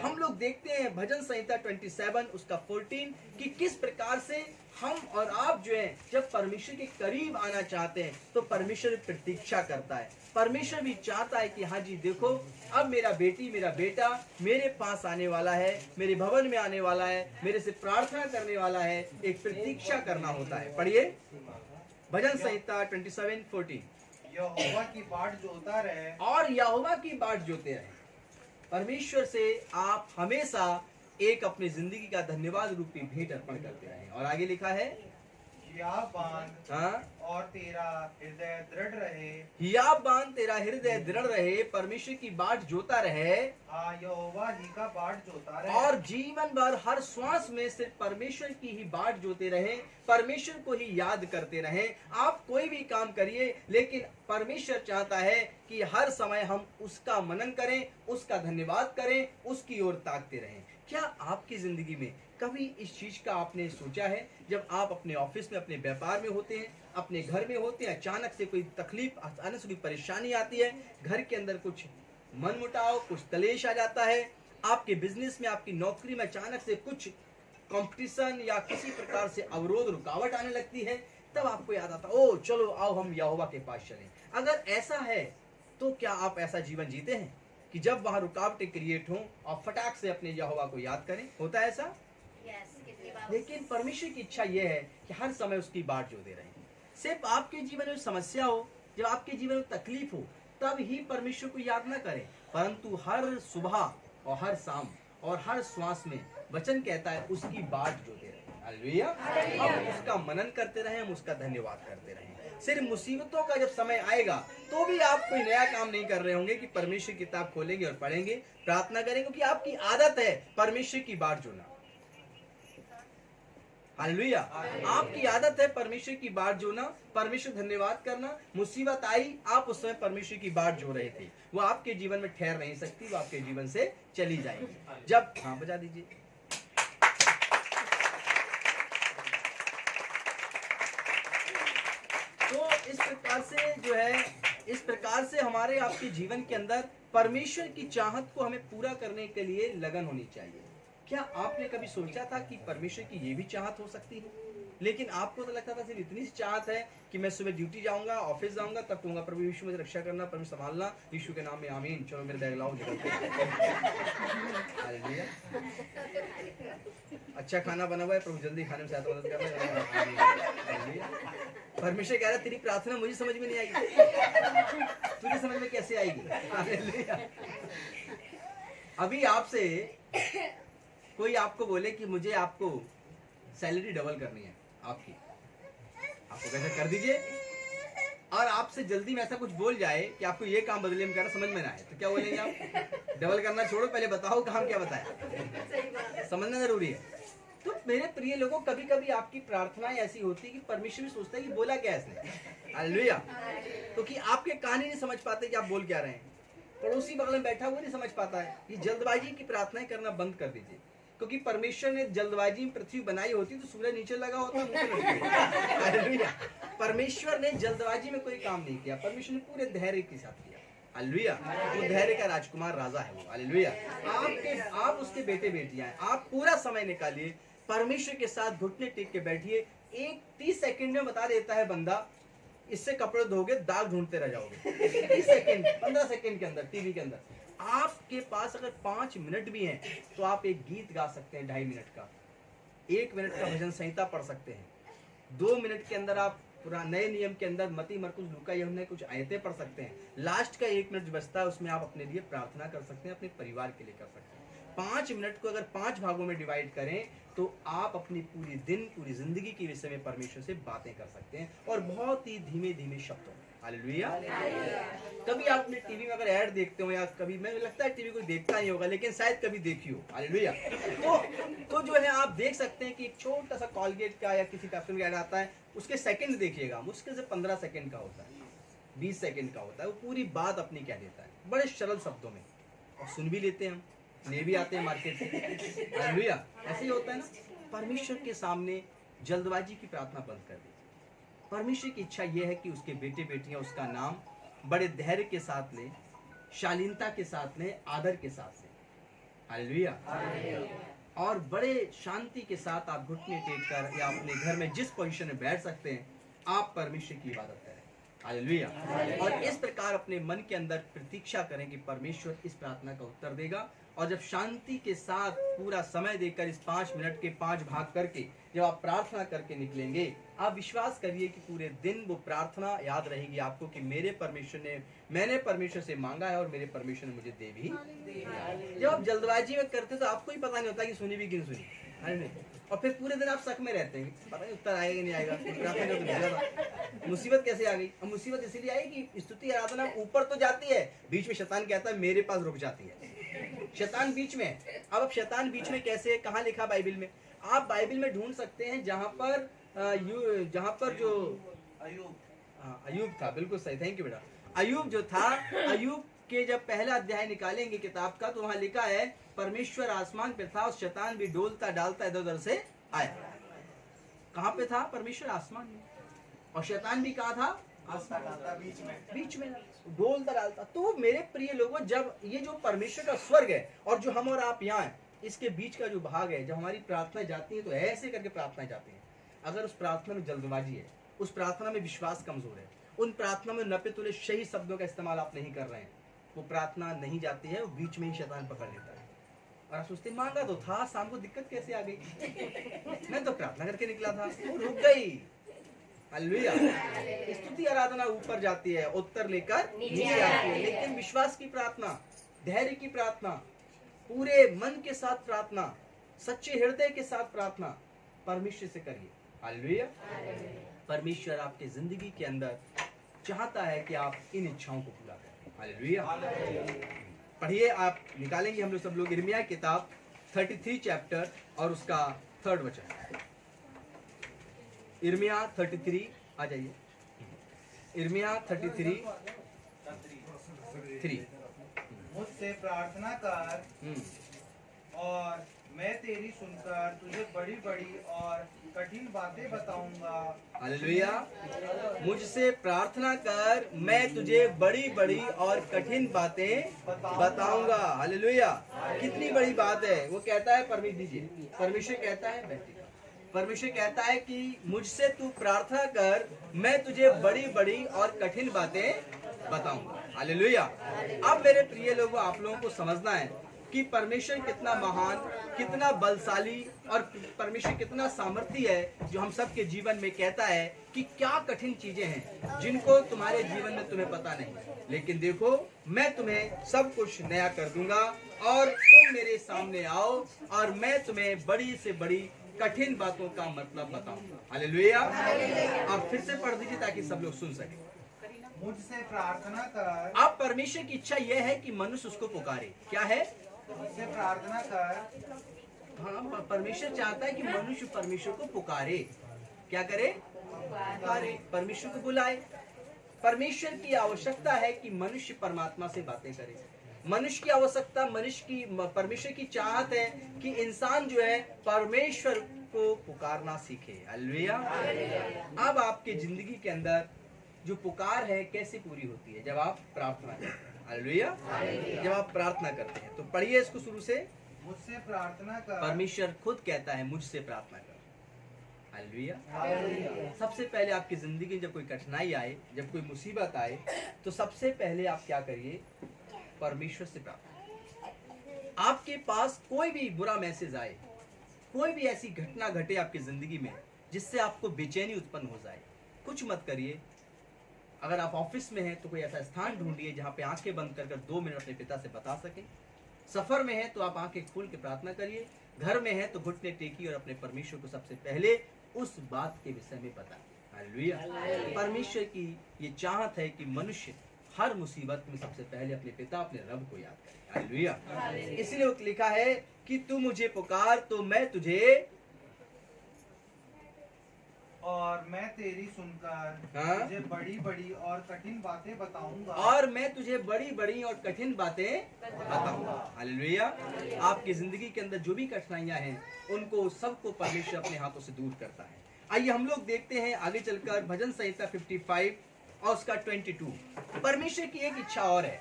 हम लोग देखते हैं भजन संहिता 27 उसका 14 कि किस प्रकार से हम और आप जो है जब परमेश्वर के करीब आना चाहते हैं तो परमेश्वर प्रतीक्षा करता है। परमेश्वर भी चाहता है कि हाँ जी देखो, अब मेरा बेटी, मेरा बेटा मेरे पास आने वाला है, मेरे भवन में आने वाला है, मेरे से प्रार्थना करने वाला है। एक प्रतीक्षा करना होता है। पढ़िए भजन संहिता 27:14। यहोवा की बाट जोता रहे, और यहोवा की बाट जोते रहे। परमेश्वर से आप हमेशा एक अपनी जिंदगी का धन्यवाद रूपी भेंट अर्पण करते रहे। और आगे लिखा है, हियाव बांध हाँ, और तेरा हृदय दृढ़ रहे। हियाव बांध तेरा हृदय दृढ़ रहे। परमेश्वर की बाट जोता रहे। हाँ, यहोवा ही का बाट जोता रहे। और जीवन भर हर श्वास में सिर्फ परमेश्वर की ही बाट जोते रहे, परमेश्वर को ही याद करते रहे। आप कोई भी काम करिए, लेकिन परमेश्वर चाहता है कि हर समय हम उसका मनन करें, उसका धन्यवाद करें, उसकी ओर ताकते रहें। क्या आपकी जिंदगी में कभी इस चीज का आपने सोचा है? जब आप अपने ऑफिस में, अपने व्यापार में होते हैं, अपने घर में होते हैं, अचानक से कोई तकलीफ, अचानक से कोई परेशानी आती है, घर के अंदर कुछ मनमुटाव, कुछ कलेश आ जाता है, आपके बिजनेस में, आपकी नौकरी में अचानक से कुछ कंपटीशन या किसी प्रकार से अवरोध, रुकावट आने लगती है, तब आपको याद आता, ओ चलो आओ हम यहोवा के पास चलें। अगर ऐसा है तो क्या आप ऐसा जीवन जीते हैं कि जब वहां रुकावटें क्रिएट हों और फटाक से अपने यहोवा को याद करें? होता है ऐसा? लेकिन परमेश्वर की इच्छा यह है कि हर समय उसकी बाट जोते रहें। सिर्फ आपके जीवन में समस्या हो, जब आपके जीवन में तकलीफ हो, तब ही परमेश्वर को याद न करें, परंतु हर सुबह और हर शाम और हर श्वास में वचन कहता है उसकी बाट जोते रहें। हालेलुया। हम उसका मनन करते रहें, हम उसका धन्यवाद करते रहें। सिर्फ मुसीबतों का जब समय आएगा तो भी आप कोई नया काम नहीं कर रहे होंगे कि परमेश्वर की किताब खोलेंगे और पढ़ेंगे, प्रार्थना करेंगे, क्योंकि आपकी आदत है परमेश्वर की बाट जोना। हालेलुया। आपकी आदत है परमेश्वर की बाट जोना, परमेश्वर धन्यवाद करना। मुसीबत आई, आप उस समय परमेश्वर की बाट जो रहे थे, वो आपके जीवन में ठहर नहीं सकती, वो आपके जीवन से चली जाएगी। जब हाँ बजा दीजिए। तो इस प्रकार से जो है, इस प्रकार से हमारे आपके जीवन के अंदर परमेश्वर की चाहत को हमें पूरा करने के लिए लगन होनी चाहिए। क्या आपने कभी सोचा था कि परमेश्वर की ये भी चाहत हो सकती है? लेकिन आपको तो लगता था सिर्फ इतनी सी चाहत है कि मैं सुबह ड्यूटी जाऊंगा, ऑफिस जाऊंगा, तब कहूंगा प्रभु यीशु मुझे रक्षा करना, परमेश्वर संभालना, यीशु के नाम में आमीन, चलो मेरे बैग लाओ निकलते हालेलुया। अच्छा खाना बना हुआ है, प्रभु जल्दी खाने में सहायता मदद करना। परमेश्वर कह रहा है तेरी प्रार्थना मुझे समझ में नहीं आएगी, तुझे समझ में कैसे आएगी? हालेलुया। अभी आपसे कोई आपको बोले कि मुझे आपको सैलरी डबल करनी है आपकी, आपको कैसे कर दीजिए? और आपसे जल्दी में ऐसा कुछ बोल जाए कि आपको ये काम बदले में करना समझ में ना आए, तो क्या बोलेंगे आप? डबल करना छोड़ो, पहले बताओ काम क्या बताया, समझना जरूरी है। तो मेरे प्रिय लोगों, कभी कभी आपकी प्रार्थनाएं ऐसी होती है कि परमेश्वर भी सोचता है कि बोला क्या इसने, हालेलुया, क्योंकि आपके कान ही नहीं समझ पाते कि आप बोल क्या रहे हैं। पड़ोसी बगल में बैठा हुआ नहीं समझ पाता है। ये जल्दबाजी की प्रार्थनाएं करना बंद कर दीजिए, क्योंकि परमेश्वर ने जल्दबाजी में पृथ्वी बनाई होती तो सूरज नीचे लगा होता। हालेलुया। परमेश्वर ने जल्दबाजी में कोई काम नहीं किया, परमेश्वर ने पूरे धैर्य के साथ किया। हालेलुया। वो धैर्य का राजकुमार राजा है वो। हालेलुया। आप उसके बेटे बेटियां हैं। आप पूरा समय निकालिए, परमेश्वर के साथ घुटने टेक के बैठिए। 30 सेकंड में बता देता है बंदा, इससे कपड़े धोगे दाग ढूंढते रह जाओगे। 30 सेकंड 15 सेकंड के अंदर टीवी के अंदर। आपके पास अगर 5 मिनट भी हैं तो आप एक गीत गा सकते हैं 2.5 मिनट का, 1 मिनट का भजन संहिता पढ़ सकते हैं, 2 मिनट के अंदर आप पूरा नए नियम के अंदर मती मरकुस लूका यूहन्ना कुछ आयतें पढ़ सकते हैं। लास्ट का 1 मिनट जो बचता है उसमें आप अपने लिए प्रार्थना कर सकते हैं, अपने परिवार के लिए कर सकते हैं। 5 मिनट को अगर 5 भागों में डिवाइड करें तो आप अपनी पूरी दिन पूरी जिंदगी के विषय में परमेश्वर से बातें कर सकते हैं, और बहुत ही धीमे धीमे शब्दों में। हालेलुया। कभी आप अपने टीवी में अगर ऐड देखते हो, या कभी मुझे लगता है टीवी कोई देखता नहीं होगा, लेकिन शायद कभी देखी हो। हालेलुया। तो जो है आप देख सकते हैं कि एक छोटा सा कॉलगेट का या किसी पैप्सूल का ऐड आता है, उसके सेकंड देखिएगा, मुश्किल से 15 सेकंड का होता है, 20 सेकंड का होता है। वो पूरी बात अपनी कह देता है बड़े सरल शब्दों में, और सुन भी लेते हैं हम, ले भी आते हैं मार्केट से। हालेलुया। ऐसे ही होता है ना। परमेश्वर के सामने जल्दबाजी की प्रार्थना बंद कर दीजिए। परमेश्वर की इच्छा यह है कि उसके बेटे बेटियां उसका नाम बड़े धैर्य के साथ लें, शालीनता के साथ लें, आदर के साथ लें। हालेलुया। और बड़े शांति के साथ आप घुटने टेक कर या अपने घर में जिस पोजीशन में बैठ सकते हैं, आप परमेश्वर की इबादत करें। हालेलुया। और इस प्रकार अपने मन के अंदर प्रतीक्षा करें कि परमेश्वर इस प्रार्थना का उत्तर देगा। और जब शांति के साथ पूरा समय देकर इस 5 मिनट के 5 भाग करके जब आप प्रार्थना करके निकलेंगे, आप विश्वास करिए कि पूरे दिन वो प्रार्थना याद रहेगी आपको कि मैंने परमेश्वर से मांगा है और मेरे परमेश्वर ने मुझे दे भी दिया। जब आप जल्दबाजी में करते तो आपको ही पता नहीं होता कि सुनी भी कि नहीं सुनी, और फिर पूरे दिन आप शक में रहते हैं, पता नहीं उत्तर आएगा नहीं आएगा, प्रार्थना तो भेजा था, मुसीबत कैसे आ गई। अब मुसीबत इसीलिए आई कि स्तुति आराधना ऊपर तो जाती है, बीच में शैतान कहता है मेरे पास रुक जाती है। शैतान बीच में। अब शैतान बीच में कैसे, कहाँ लिखा बाइबल में? आप बाइबल में ढूंढ सकते हैं जहां पर जो अयूब था। बिल्कुल सही, थैंक यू बेटा। अयूब जो था, अयूब के जब पहला अध्याय निकालेंगे किताब का तो वहां लिखा है परमेश्वर आसमान पे था और शैतान भी डोलता डालता इधर उधर से आया। कहाँ पे था? परमेश्वर आसमान में, और शैतान भी कहाँ था? बीच में डोलता डालता। तो मेरे प्रिय लोगों, जब ये जो परमेश्वर का स्वर्ग है और जो हम और आप यहाँ हैं, इसके बीच का जो भाग है, जब हमारी प्रार्थना जाती है तो ऐसे करके प्रार्थनाएं जाती हैं। अगर उस प्रार्थना में जल्दबाजी है, उस प्रार्थना में विश्वास कमजोर है, उन प्रार्थना में नपे तुले सही शब्दों का इस्तेमाल आप नहीं कर रहे हैं, वो प्रार्थना नहीं जाती है, वो बीच में ही शैतान पकड़ लेता है। और आप सोचते मांगा तो था, शाम को दिक्कत कैसे आ गई, मैं तो प्रार्थना करके निकला था, वो रुक गई। हालेलुया। स्तुति आराधना ऊपर जाती है, उत्तर लेकर नीचे आती है, लेकिन विश्वास की प्रार्थना, धैर्य की प्रार्थना, पूरे मन के साथ प्रार्थना, सच्चे हृदय के साथ प्रार्थना परमेश्वर से करिए। हालेलुया। परमेश्वर आपके जिंदगी के अंदर चाहता है कि आप इन इच्छाओं को पूरा करें। हालेलुया। पढ़िए, आप निकालेंगे हम लोग सब लोग यिर्मयाह किताब 33 चैप्टर और उसका 3rd वचन। यिर्मयाह 33, आ जाइए। यिर्मयाह 33 मुझसे प्रार्थना कर और मैं तेरी सुनकर तुझे बड़ी बड़ी और कठिन बातें बताऊंगा। हालेलुया। मुझसे प्रार्थना कर, मैं तुझे बड़ी बड़ी और कठिन बातें बताऊंगा। हालेलुया। कितनी बड़ी बात है वो कहता है। परमेश्वर कहता है, परमेश्वर कहता है कि मुझसे तू प्रार्थना कर, मैं तुझे बड़ी बड़ी और कठिन बातें बताऊंगा। हालेलुया। अब मेरे प्रिय लोगों, आप लोगों को समझना है कि परमेश्वर कितना महान, कितना बलशाली और परमेश्वर कितना सामर्थी है, जो हम सब के जीवन में कहता है कि क्या कठिन चीजें हैं जिनको तुम्हारे जीवन में तुम्हें पता नहीं, लेकिन देखो मैं तुम्हें सब कुछ नया कर दूंगा और तुम मेरे सामने आओ और मैं तुम्हें बड़ी से बड़ी कठिन बातों का मतलब बताऊंगा। हालेलुया। आप फिर से पढ़ दीजिए ताकि सब लोग सुन सकें। मुझसे प्रार्थना कर। अब परमेश्वर की इच्छा यह है कि मनुष्य उसको पुकारे। क्या है? मुझसे प्रार्थना कर। हाँ, परमेश्वर चाहता है कि मनुष्य परमेश्वर को पुकारे। क्या करे? पुकारे, परमेश्वर को बुलाए। परमेश्वर की आवश्यकता है कि मनुष्य परमात्मा से बातें करे। मनुष्य की आवश्यकता, परमेश्वर की चाहत है कि इंसान जो है परमेश्वर को पुकारना सीखे। हालेलुया। अब आपके जिंदगी के अंदर जो पुकार है कैसे पूरी होती है? जब आप प्रार्थना करते हैं। हालेलुया। जब आप प्रार्थना करते हैं तो पढ़िए इसको शुरू से। मुझसे प्रार्थना कर। परमेश्वर खुद कहता है मुझसे प्रार्थना कर। हालेलुया। सबसे पहले आपकी जिंदगी में जब कोई कठिनाई आए, जब कोई मुसीबत आए, तो सबसे पहले आप क्या करिए? परमेश्वर से प्रार्थना। आपके पास कोई भी बुरा मैसेज आए, कोई भी ऐसी घटना घटे आपकी जिंदगी में जिससे आपको बेचैनी उत्पन्न हो जाए, कुछ मत करिए। अगर आप ऑफिस में हैं तो कोई ऐसा स्थान ढूंढिए जहां पे आंखें बंद कर 2 मिनट अपने पिता से बता सकें। सफर में है तो आप आंखें खोल के प्रार्थना करिए। घर में है तो घुटने टेकिए और अपने परमेश्वर को सबसे पहले उस बात के विषय में बताएं। हालेलुया। परमेश्वर की ये चाहत है कि मनुष्य हर मुसीबत में सबसे पहले अपने पिता, अपने रब को याद करे। हालेलुया। इसलिए लिखा है कि तू मुझे पुकार तो मैं तुझे, और मैं तेरी सुनकर हाँ? तुझे बड़ी बड़ी और कठिन बातें बताऊंगा। और मैं तुझे बड़ी बड़ी और कठिन बातें बताऊंगा। हालेलुया। आपकी जिंदगी के अंदर जो भी कठिनाइयां हैं उनको सबको परमेश्वर अपने हाथों से दूर करता है। आइए हम लोग देखते हैं आगे चलकर भजन संहिता 55 और उसका 22। परमेश्वर की एक इच्छा और है,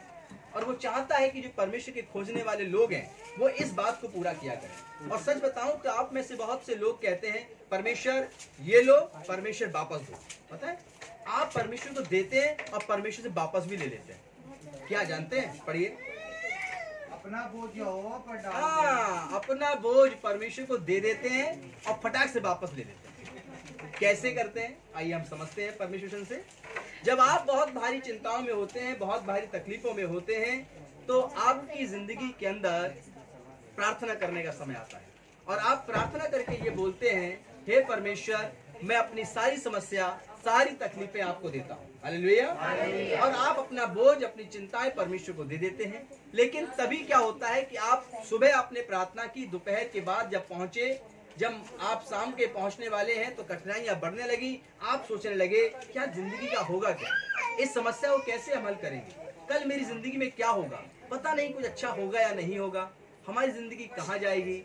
और वो चाहता है कि जो परमेश्वर के खोजने वाले लोग हैं वो इस बात को पूरा किया करें। और सच बताऊं तो आप में से बहुत से लोग कहते हैं परमेश्वर ये लो, परमेश्वर वापस दो। पता है, आप परमेश्वर को देते हैं और परमेश्वर से वापस भी ले लेते हैं। क्या जानते हैं? पढ़िए। अपना बोझ यहोवा पर डाल दे। हाँ, अपना बोझ परमेश्वर को दे देते हैं और फटाक से वापस ले लेते हैं। कैसे करते हैं? आइए हम समझते हैं परमेश्वर से। जब आप बहुत भारी चिंताओं में होते हैं, बहुत भारी तकलीफों में होते हैं, तो आपकी जिंदगी के अंदर प्रार्थना करने का समय आता है और आप प्रार्थना करके ये बोलते हैं, हे परमेश्वर, मैं अपनी सारी समस्या, सारी तकलीफें आपको देता हूँ। हालेलुया। और आप अपना बोझ, अपनी चिंताएं परमेश्वर को दे देते हैं। लेकिन तभी क्या होता है कि आप सुबह आपने प्रार्थना की, दोपहर के बाद जब पहुंचे, जब आप शाम के पहुंचने वाले हैं तो कठिनाइयां बढ़ने लगी। आप सोचने लगे क्या जिंदगी का होगा क्या, इस समस्या को कैसे हल करेंगे, कल मेरी जिंदगी में क्या होगा, पता नहीं कुछ अच्छा होगा या नहीं होगा, हमारी जिंदगी कहाँ जाएगी।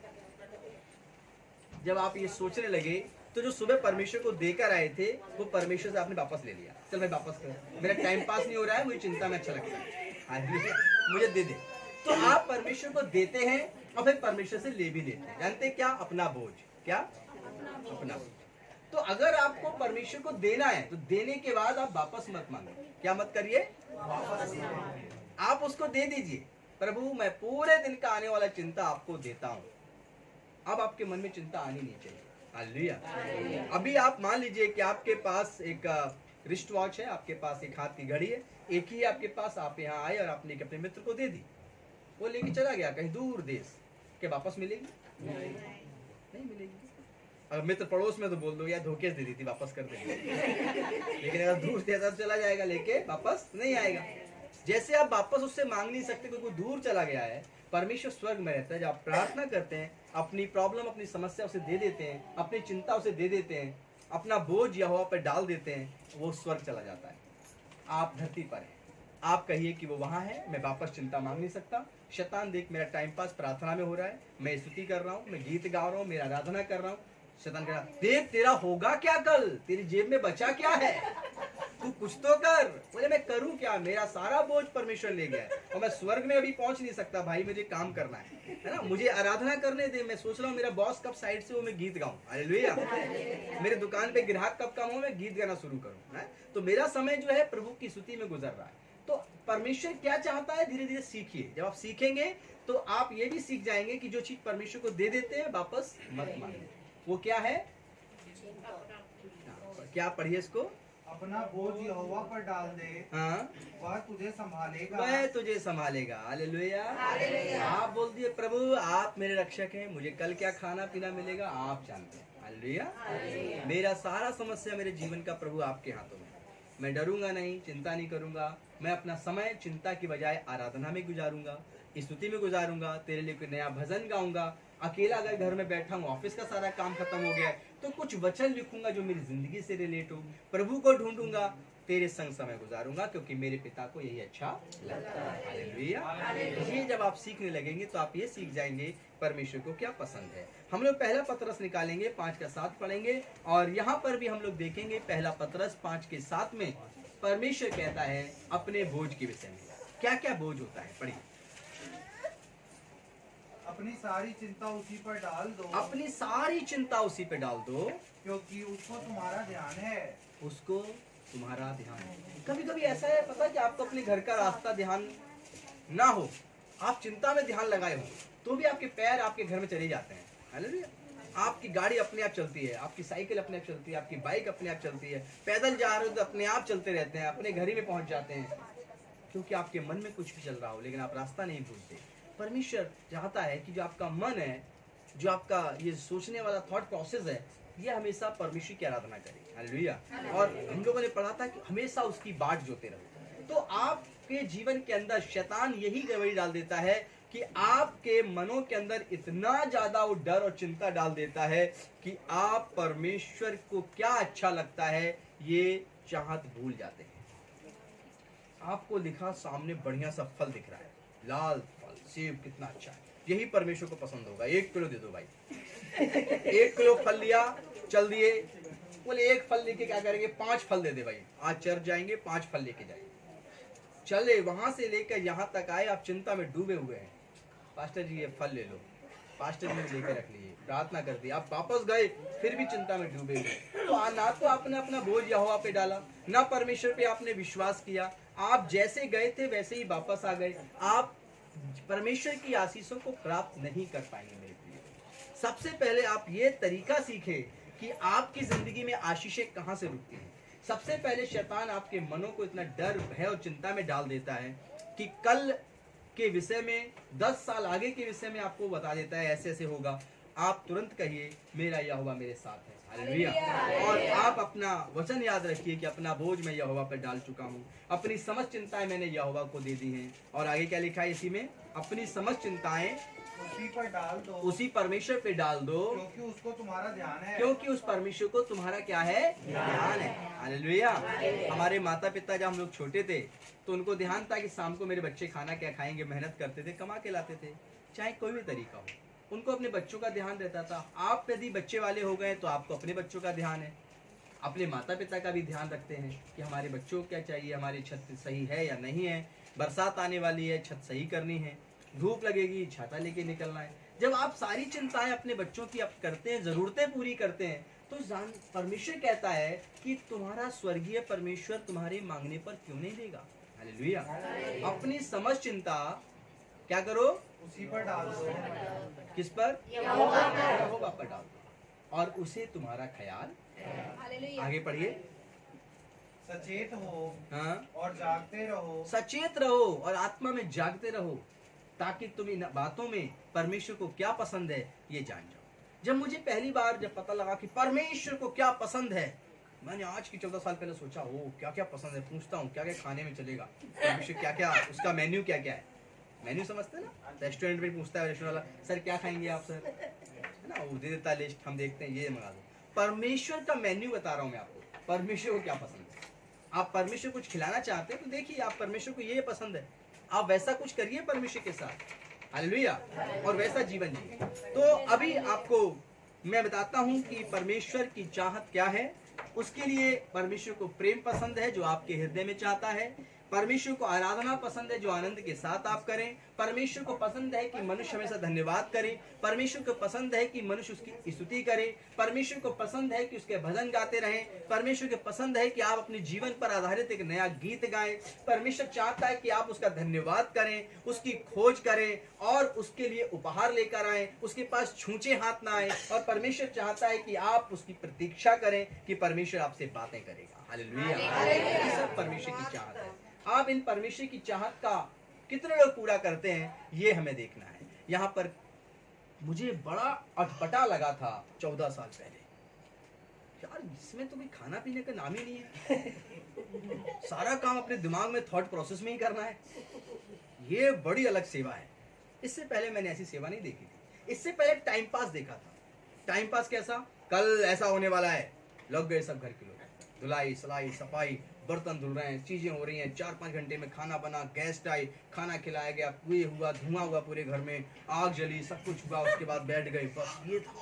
जब आप ये सोचने लगे तो जो सुबह परमेश्वर को देकर आए थे वो परमेश्वर से आपने वापस ले लिया। चल मैं वापस कर, मेरा टाइम पास नहीं हो रहा है, मुझे चिंता में अच्छा लगता है, मुझे दे दे। तो आप परमेश्वर को देते हैं और फिर परमेश्वर से ले भी लेते हैं। जानते हैं क्या? अपना बोझ। क्या? अपना बोझ। तो अगर आपको परमेश्वर को देना है तो देने के बाद आप वापस मत मांगो। क्या मत करिए? आप उसको दे दीजिए, प्रभु मैं पूरे दिन का आने वाला चिंता आपको देता हूँ। अब आपके मन में चिंता आनी नहीं चाहिए। हालेलुया। अभी आप मान लीजिए कि आपके पास एक रिस्ट वॉच है, आपके पास एक हाथ की घड़ी है, एक ही है आपके पास, आप यहाँ आए और आपने अपने मित्र को दे दी, वो लेके चला गया कहीं दूर देश, क्या वापस मिलेगी? नहीं मिलेगी। अगर मित्र पड़ोस में तो बोल दो यार धोखे दे दी थी, वापस कर देंगे। लेकिन अगर दूर देता चला जाएगा, लेके वापस नहीं आएगा। जैसे आप वापस उससे मांग नहीं सकते, कोई दूर चला गया है, परमेश्वर स्वर्ग में रहता है। जब आप प्रार्थना करते हैं, अपनी प्रॉब्लम, अपनी समस्या उसे दे देते हैं, अपनी चिंता उसे दे देते हैं, अपना बोझ यहोवा पर डाल देते हैं, वो स्वर्ग चला जाता है। आप धरती पर हैं, आप कहिए कि वो वहाँ है, मैं वापस चिंता मांग नहीं सकता। शैतान देख मेरा टाइम पास प्रार्थना में हो रहा है, मैं स्तुति कर रहा हूँ, मैं गीत गा रहा हूँ, मेरा आराधना कर रहा हूँ। शैतान कह रहा देख तेरा होगा क्या, कल तेरी जेब में बचा क्या है, तू कुछ तो कर। बोले मैं करूं क्या, मेरा सारा बोझ परमेश्वर ले गया है और मैं स्वर्ग में अभी पहुंच नहीं सकता भाई, मुझे काम करना है ना, मुझे आराधना करने दे। मैं सोच रहा हूँ मेरा बॉस कब साइड से हो, मैं गीत गाऊं। हालेलुया। मेरे दुकान पे ग्राहक कब कम हो, मैं गीत गाना शुरू करूं। तो मेरा समय जो है प्रभु की स्तुति में गुजर रहा है। तो परमेश्वर क्या चाहता है, धीरे धीरे सीखिए। जब आप सीखेंगे तो आप ये भी सीख जाएंगे कि जो चीज परमेश्वर को दे देते हैं वापस मत मांगे। वो क्या है? क्या पढ़िए इसको। अपना बोझ यहोवा पर डाल दे, हाँ, वह तुझे संभालेगा। वह तुझे संभालेगा। हालेलुया। आप बोल दिए प्रभु आप मेरे रक्षक हैं, मुझे कल क्या खाना पीना मिलेगा आप जानते हैं। हालेलुया। मेरा सारा समस्या मेरे जीवन का प्रभु आपके हाथों में। मैं डरूंगा नहीं, चिंता नहीं करूंगा, मैं अपना समय चिंता की बजाय आराधना में गुजारूंगा, स्तुति में गुजारूंगा, तेरे लिए कोई नया भजन गाऊंगा। अकेला अगर घर में बैठा हूँ, ऑफिस का सारा काम खत्म हो गया है, तो कुछ वचन लिखूंगा जो मेरी जिंदगी से रिलेट हो, प्रभु को ढूंढूंगा, तेरे संग समय गुजारूंगा, क्योंकि मेरे पिता को यही अच्छा लगता है। हालेलुया। ये जब आप सीखने लगेंगे तो आप ये सीख जाएंगे परमेश्वर को क्या पसंद है। हम लोग पहला पतरस निकालेंगे, 5 का 7 पढ़ेंगे, और यहाँ पर भी हम लोग देखेंगे पहला पतरस 5 के 7 में परमेश्वर कहता है अपने बोझ के विषय में। क्या क्या बोझ होता है, पढ़िए। अपनी सारी चिंता उसी पर डाल दो, अपनी सारी चिंता उसी पे डाल दो, क्योंकि उसको तुम्हारा ध्यान है। उसको तुम्हारा ध्यान है। कभी कभी ऐसा है, पता है कि आपको अपने घर का रास्ता ध्यान ना हो, आप चिंता में ध्यान लगाए हो, तो भी आपके पैर आपके घर में चले जाते हैं। हालेलुया। आपकी गाड़ी अपने आप चलती है, आपकी साइकिल अपने आप चलती है, आपकी बाइक अपने आप चलती है, पैदल जा रहे हो तो अपने आप चलते रहते हैं, अपने घर ही में पहुंच जाते हैं, क्योंकि आपके मन में कुछ भी चल रहा हो, लेकिन आप रास्ता नहीं भूलते। परमेश्वर चाहता है कि जो आपका मन है, जो आपका ये सोचने वाला थॉट प्रोसेस है, ये हमेशा परमेश्वर की आराधना करे। हालेलुया। और हम लोगों ने पढ़ा था कि हमेशा उसकी बाट जोते रहो। तो आपके जीवन के अंदर शैतान यही गड़बड़ी डाल देता है कि आपके मनों के अंदर इतना ज्यादा वो डर और चिंता डाल देता है कि आप परमेश्वर को क्या अच्छा लगता है ये चाहत भूल जाते हैं। आपको लिखा सामने बढ़िया सा फल दिख रहा है, लाल फल, सेब कितना अच्छा है, यही परमेश्वर को पसंद होगा, 1 किलो दे दो भाई। 1 किलो फल लिया, चल दिए, बोले 1 फल लेके क्या करेंगे, 5 फल दे दे भाई, आज चर्च जाएंगे 5 फल लेके जाएंगे। चले वहां से लेकर यहाँ तक आए, आप चिंता में डूबे हुए हैं, पास्टर जी ये फल ले लो, पास्टर जी ने लेकर रख लिए, प्रार्थना कर दी, आप वापस गए फिर भी चिंता में डूबे हुए। तो ना तो आपने अपना बोझ यहोवा पे डाला, ना परमेश्वर पे आपने विश्वास किया, आप जैसे गए थे वैसे ही वापस आ गए, आप परमेश्वर की आशीषों को प्राप्त नहीं कर पाएंगे। मेरे प्रिय, सबसे पहले आप ये तरीका सीखें कि आपकी जिंदगी में आशीषें कहाँ से रुकती हैं। सबसे पहले शैतान आपके मनों को इतना डर, भय और चिंता में डाल देता है कि कल के विषय में, 10 साल आगे के विषय में आपको बता देता है ऐसे ऐसे होगा। आप तुरंत कहिए मेरा यहोवा मेरे साथ है। हालेलुया। और आप अपना वचन याद रखिए कि अपना बोझ मैं यहोवा पर डाल चुका हूँ, अपनी समस्त चिंताएं मैंने यहोवा को दे दी हैं। और आगे क्या लिखा है इसी में, अपनी समस्त चिंताएं उसी पर डाल दो, उसी परमेश्वर पे डाल दो, क्योंकि उसको तुम्हारा ध्यान है। क्योंकि उस परमेश्वर को तुम्हारा क्या है, ध्यान है। हालेलुया। हमारे माता पिता जब हम लोग छोटे थे तो उनको ध्यान था कि शाम को मेरे बच्चे खाना क्या खाएंगे, मेहनत करते थे, कमा के लाते थे, चाहे कोई भी तरीका हो, उनको अपने बच्चों का ध्यान रहता था। आप यदि बच्चे वाले हो गए तो आपको अपने बच्चों का ध्यान है, अपने माता पिता का भी ध्यान रखते हैं कि हमारे बच्चों को क्या चाहिए, हमारी छत सही है या नहीं है, बरसात आने वाली है, छत सही करनी है, धूप लगेगी, छाता लेके निकलना है। जब आप सारी चिंताएं अपने बच्चों की आप करते हैं, जरूरतें पूरी करते हैं, तो परमेश्वर कहता है कि तुम्हारा स्वर्गीय परमेश्वर तुम्हारे मांगने पर क्यों नहीं देगा। हालेलुया। अपनी समझ चिंता क्या करो, उसी पर डाल दो। किस पर, यहोवा पर डाल दो, और उसे तुम्हारा ख्याल। आगे पढ़िए। सचेत हो, हाँ, और जागते रहो, सचेत रहो और आत्मा में जागते रहो, ताकि तुम इन बातों में परमेश्वर को क्या पसंद है ये जान जाओ। जब मुझे पहली बार जब पता लगा कि परमेश्वर को क्या पसंद है, मैंने आज की 14 साल पहले सोचा, वो क्या क्या पसंद है, पूछता हूँ क्या क्या खाने में चलेगा, परमेश्वर क्या क्या, उसका मेन्यू क्या क्या है। मेन्यू समझते हैं ना, रेस्टोरेंट में पूछता है रेस्टोरेंट वाला, सर क्या खाएंगे आप सर, है ना, वो दे देता लिस्ट, हम देखते हैं ये मंगा दो। परमेश्वर का मेन्यू बता रहा हूँ मैं आपको, परमेश्वर को क्या पसंद है। आप परमेश्वर कुछ खिलाना चाहते हैं तो देखिए आप परमेश्वर को ये पसंद है, आप वैसा कुछ करिए परमेश्वर के साथ। हालेलुया। और वैसा जीवन जिए। तो अभी आपको मैं बताता हूँ कि परमेश्वर की चाहत क्या है। उसके लिए परमेश्वर को प्रेम पसंद है जो आपके हृदय में चाहता है, परमेश्वर को आराधना पसंद है जो आनंद के साथ आप करें, परमेश्वर को पसंद है कि मनुष्य हमेशा धन्यवाद करे, परमेश्वर को पसंद है कि मनुष्य उसकी स्तुति करे, परमेश्वर को पसंद है कि उसके भजन गाते रहें, परमेश्वर को पसंद है कि आप अपने जीवन पर आधारित एक नया गीत गाएं, परमेश्वर चाहता है कि आप उसका धन्यवाद करें, उसकी खोज करें और उसके लिए उपहार लेकर आए, उसके पास छूछे हाथ ना आए। और परमेश्वर चाहता है कि आप उसकी प्रतीक्षा करें कि परमेश्वर आपसे बातें करेगा। हालेलुया। ये सब परमेश्वर की चाहत है। आप इन परमेश्वर की चाहत का कितने लोग पूरा करते हैं ये हमें देखना है। यहाँ पर मुझे बड़ा अटपटा लगा था 14 साल पहले, यार इसमें तो कोई खाना पीने का नाम ही नहीं है। सारा काम अपने दिमाग में थॉट प्रोसेस में ही करना है। ये बड़ी अलग सेवा है। इससे पहले मैंने ऐसी सेवा नहीं देखी थी। इससे पहले टाइम पास देखा था। टाइम पास कैसा? कल ऐसा होने वाला है, लग गए सब घर के लोग, धुलाई सलाई सफाई, बर्तन धुल रहे हैं, चीजें हो रही हैं, 4-5 घंटे में खाना बना, गेस्ट आए, खाना खिलाया गया, ये हुआ, धुआं हुआ पूरे घर में, आग जली, सब कुछ हुआ, उसके बाद बैठ गए, बस ये था।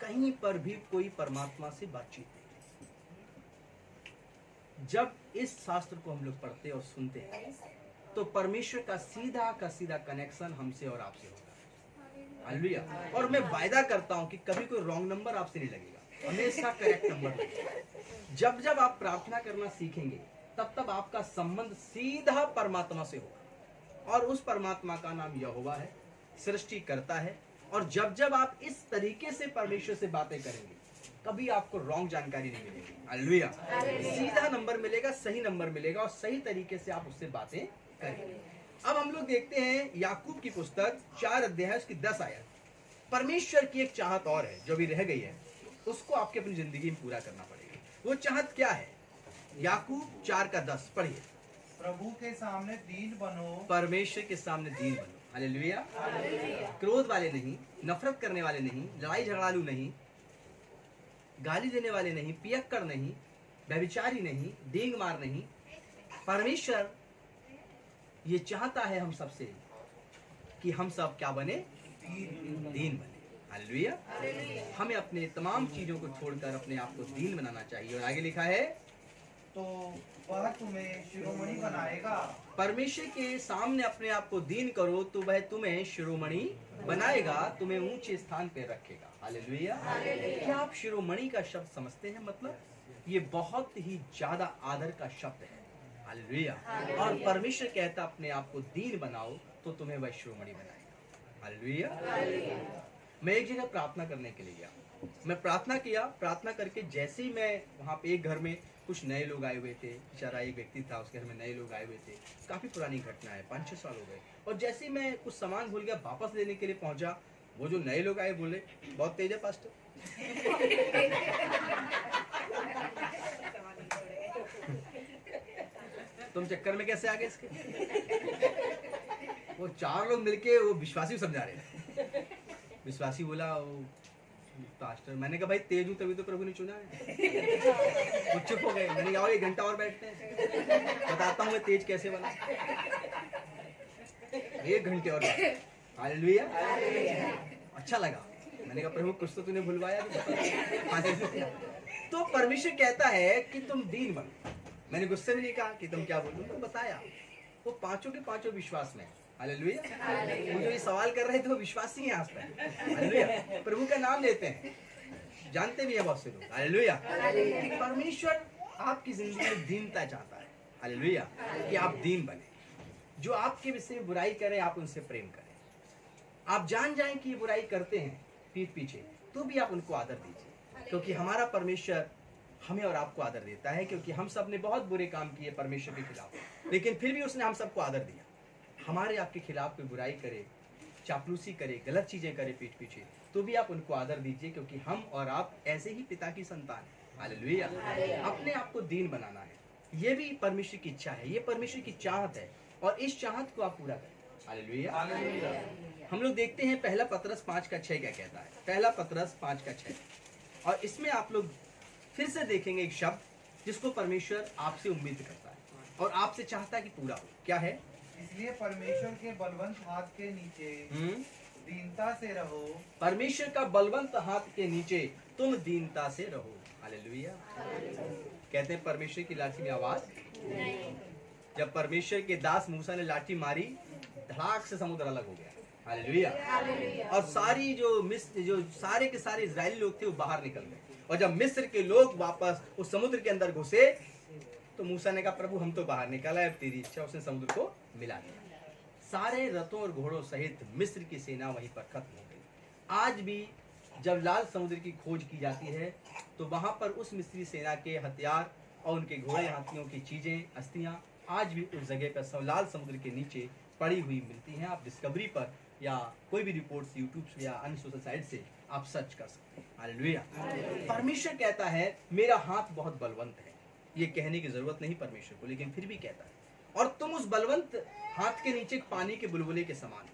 कहीं पर भी कोई परमात्मा से बातचीत नहीं। जब इस शास्त्र को हम लोग पढ़ते और सुनते हैं तो परमेश्वर का सीधा कनेक्शन हमसे और आपसे होगा। हालेलुया। और मैं वायदा करता हूं कि कभी कोई रॉन्ग नंबर आपसे नहीं लगेगा, हमेशा करेक्ट नंबर लगेगा। जब जब आप प्रार्थना करना सीखेंगे तब तब आपका संबंध सीधा परमात्मा से होगा, और उस परमात्मा का नाम यहोवा है, सृष्टि करता है। और जब जब आप इस तरीके से परमेश्वर से बातें करेंगे कभी आपको रॉन्ग जानकारी नहीं मिलेगी। हालेलुया। सीधा नंबर मिलेगा, सही नंबर मिलेगा, और सही तरीके से आप उससे बातें करेंगे। अब हम लोग देखते हैं याकूब की पुस्तक 4 अध्याय उसकी 10 आयत। परमेश्वर की एक चाहत और है जो भी रह गई है, उसको आपके अपनी जिंदगी में पूरा करना पड़ेगा। वो चाहत क्या है? याकूब 4:10 पढ़िए। प्रभु के सामने दीन बनो। परमेश्वर के सामने दीन बनो। हालेलुया। क्रोध वाले नहीं, नफरत करने वाले नहीं, लड़ाई झगड़ालू नहीं, गाली देने वाले नहीं, पियक्कड़ नहीं, व्यभिचारी नहीं, डींग मार नहीं। परमेश्वर ये चाहता है हम सबसे कि हम सब क्या बने? दीन बने। हालेलुया। हमें अपने तमाम चीजों को छोड़कर अपने आप को दीन बनाना चाहिए। और आगे लिखा है, तो वह तुम्हें शिरोमणि बनाएगा। परमेश्वर के सामने अपने आप को दीन करो तो वह तुम्हें शिरोमणि बनाएगा, तुम्हें ऊंचे स्थान पे रखेगा। हालेलुया। क्या आप शिरोमणि का शब्द समझते हैं? मतलब ये बहुत ही ज्यादा आदर का शब्द है। हालेलुया। और परमेश्वर कहता अपने आप को दीन बनाओ तो तुम्हें वह शिरोमणि बनाएगा। हालेलुया। मैं एक जगह प्रार्थना करने के लिए गया, मैं प्रार्थना किया, प्रार्थना करके जैसे ही मैं वहाँ पे एक घर में कुछ नए लोग आए हुए थे, बेचारा एक व्यक्ति था, उसके घर में नए लोग आए हुए थे, काफी पुरानी घटना है, 5-6 साल हो गए। और जैसे ही मैं कुछ सामान भूल गया, वापस लेने के लिए पहुंचा, वो जो नए लोग आए बोले, बहुत तेज है पास्टर। तुम चक्कर में कैसे आ गए इसके? वो 4 लोग मिलके वो विश्वासी समझा रहे थे। विश्वासी बोला, वो पास्टर, मैंने कहा भाई तेज हूं तभी तो प्रभु ने चुना है। वो चुप हो गए। मैंने कहा 1 घंटा और बैठते हैं, बताता हूँ मैं तेज कैसे बना। 1 घंटे और। हालेलुया। अच्छा लगा। मैंने कहा प्रभु कुछ तो तूने भूलवाया। तो परमेश्वर कहता है कि तुम दीन बनो। मैंने गुस्से में नहीं कहा कि तुम क्या बोलो, तो बताया। वो 5 के 5 विश्वास में। हालेलुया। वो जो ये सवाल कर रहे थे वो विश्वासी हैं आज तक। हालेलुया। प्रभु का नाम लेते हैं, जानते भी हैं बहुत से लोग। हालेलुया। कि परमेश्वर आपकी जिंदगी में दीनता चाहता है। हालेलुया। कि आप दीन बने। जो आपके विषय में बुराई करें आप उनसे प्रेम करें। आप जान जाएं कि ये बुराई करते हैं पीठ पीछे, तो भी आप उनको आदर दीजिए, क्योंकि हमारा परमेश्वर हमें और आपको आदर देता है। क्योंकि हम सब ने बहुत बुरे काम किए परमेश्वर के खिलाफ, लेकिन फिर भी उसने हम सबको आदर दिया। हमारे आपके खिलाफ कोई बुराई करे, चापलूसी करे, गलत चीजें करे पीठ पीछे, तो भी आप उनको आदर दीजिए, क्योंकि हम और आप ऐसे ही पिता की संतान हैं। हालेलुया। अपने आप को दीन बनाना है, ये भी परमेश्वर की इच्छा है, ये परमेश्वर की चाहत है, और इस चाहत को आप पूरा करें। हालेलुया। हम लोग देखते हैं 1 पतरस 5:6 क्या कहता है। 1 पतरस 5:6, और इसमें आप लोग फिर से देखेंगे एक शब्द जिसको परमेश्वर आपसे उम्मीद करता है और आपसे चाहता है कि पूरा हो। क्या है? इसलिए परमेश्वर के बलवंत हाथ के नीचे दीनता से रहो। परमेश्वर का बलवंत हाथ के नीचे तुम दीनता से रहो। हालेलुया। कहते हैं परमेश्वर की लाठी में आवाज नहीं। जब परमेश्वर के दास मूसा ने लाठी मारी, धड़ाक से समुद्र अलग हो गया। हालेलुया। और सारी जो सारे के सारे इजरायली लोग थे वो बाहर निकल गए। और जब मिस्र के लोग वापस उस समुद्र के अंदर घुसे तो मूसा ने कहा प्रभु हम तो बाहर निकला है, अब तेरी इच्छा। उसने समुद्र को मिला दिया। सारे रथों और घोड़ों सहित मिस्र की सेना वहीं पर खत्म हो गई। आज भी जब लाल समुद्र की खोज की जाती है तो वहां पर उस मिस्री सेना के हथियार और उनके घोड़े हाथियों की चीजें, अस्थियां आज भी उस जगह पर लाल समुद्र के नीचे पड़ी हुई मिलती हैं। आप डिस्कवरी पर या कोई भी रिपोर्ट्स यूट्यूब या अन्य सोशल साइट से आप सर्च कर सकते हैं। हालेलुया। परमेश्वर कहता है मेरा हाथ बहुत बलवंत है, ये कहने की जरूरत नहीं परमेश्वर को, लेकिन फिर भी कहता है, और तुम उस बलवंत हाथ के नीचे पानी के बुलबुले के समान हो।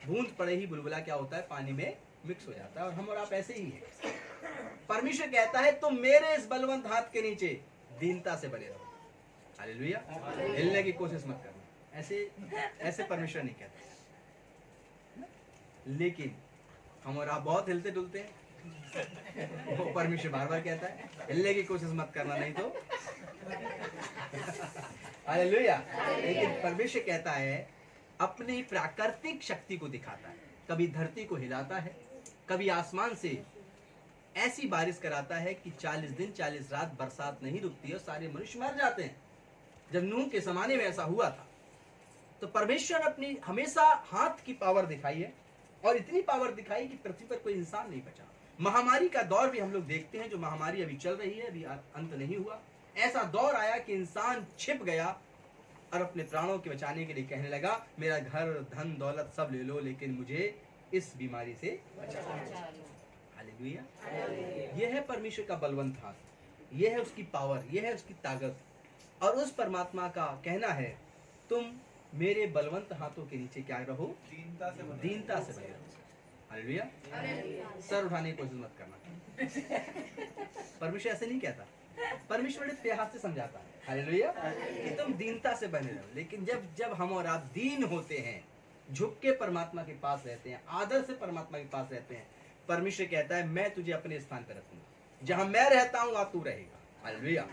बूंद पड़े ही बुलबुला क्या होता है, पानी में मिक्स हो जाता है, और हम और आप ऐसे ही हैं। परमेश्वर कहता है तुम मेरे इस बलवंत हाथ के नीचे दीनता से बने रहो। हालेलुया। हिलने की कोशिश मत करना, ऐसे परमेश्वर नहीं कहता। लेकिन हम और आप बहुत हिलते डुलते हैं। वो परमेश्वर बार बार कहता है हिलने की कोशिश मत करना, नहीं तो हालेलुया। लेकिन परमेश्वर कहता है अपनी प्राकृतिक शक्ति को दिखाता है, कभी धरती को हिलाता है, कभी आसमान से ऐसी बारिश कराता है कि 40 दिन 40 रात बरसात नहीं रुकती और सारे मनुष्य मर जाते हैं। जब नूह के जमाने में ऐसा हुआ था, तो परमेश्वर ने अपनी हमेशा हाथ की पावर दिखाई है, और इतनी पावर दिखाई कि पृथ्वी पर कोई इंसान नहीं बचा। महामारी का दौर भी हम लोग देखते हैं, जो महामारी अभी चल रही है, अभी अंत नहीं हुआ। ऐसा दौर आया कि इंसान छिप गया और अपने प्राणों के बचाने के लिए कहने लगा मेरा घर धन दौलत सब ले लो, लेकिन मुझे इस बीमारी से बचा लो। हालेलुया। यह है परमेश्वर का बलवंत हाथ, यह है उसकी पावर, यह है उसकी ताकत। और उस परमात्मा का कहना है तुम मेरे बलवंत हाथों के नीचे क्या रहो, दीनता से बने रहो। हालेलुया। सर उठाने की कोशिश मत करना। परमेश्वर ऐसे नहीं कहता, परमेश्वर ने हाथ से समझाता है हालेलुया कि तुम दीनता से बने रहो। लेकिन जब हम और आप दीन होते हैं, झुक के परमात्मा के पास रहते हैं, आदर से परमात्मा के पास रहते हैं, परमेश्वर कहता है मैं तुझे अपने स्थान पर रखूंगा, जहां मैं रहता हूं वहां तू रहेगा। हालेलुया।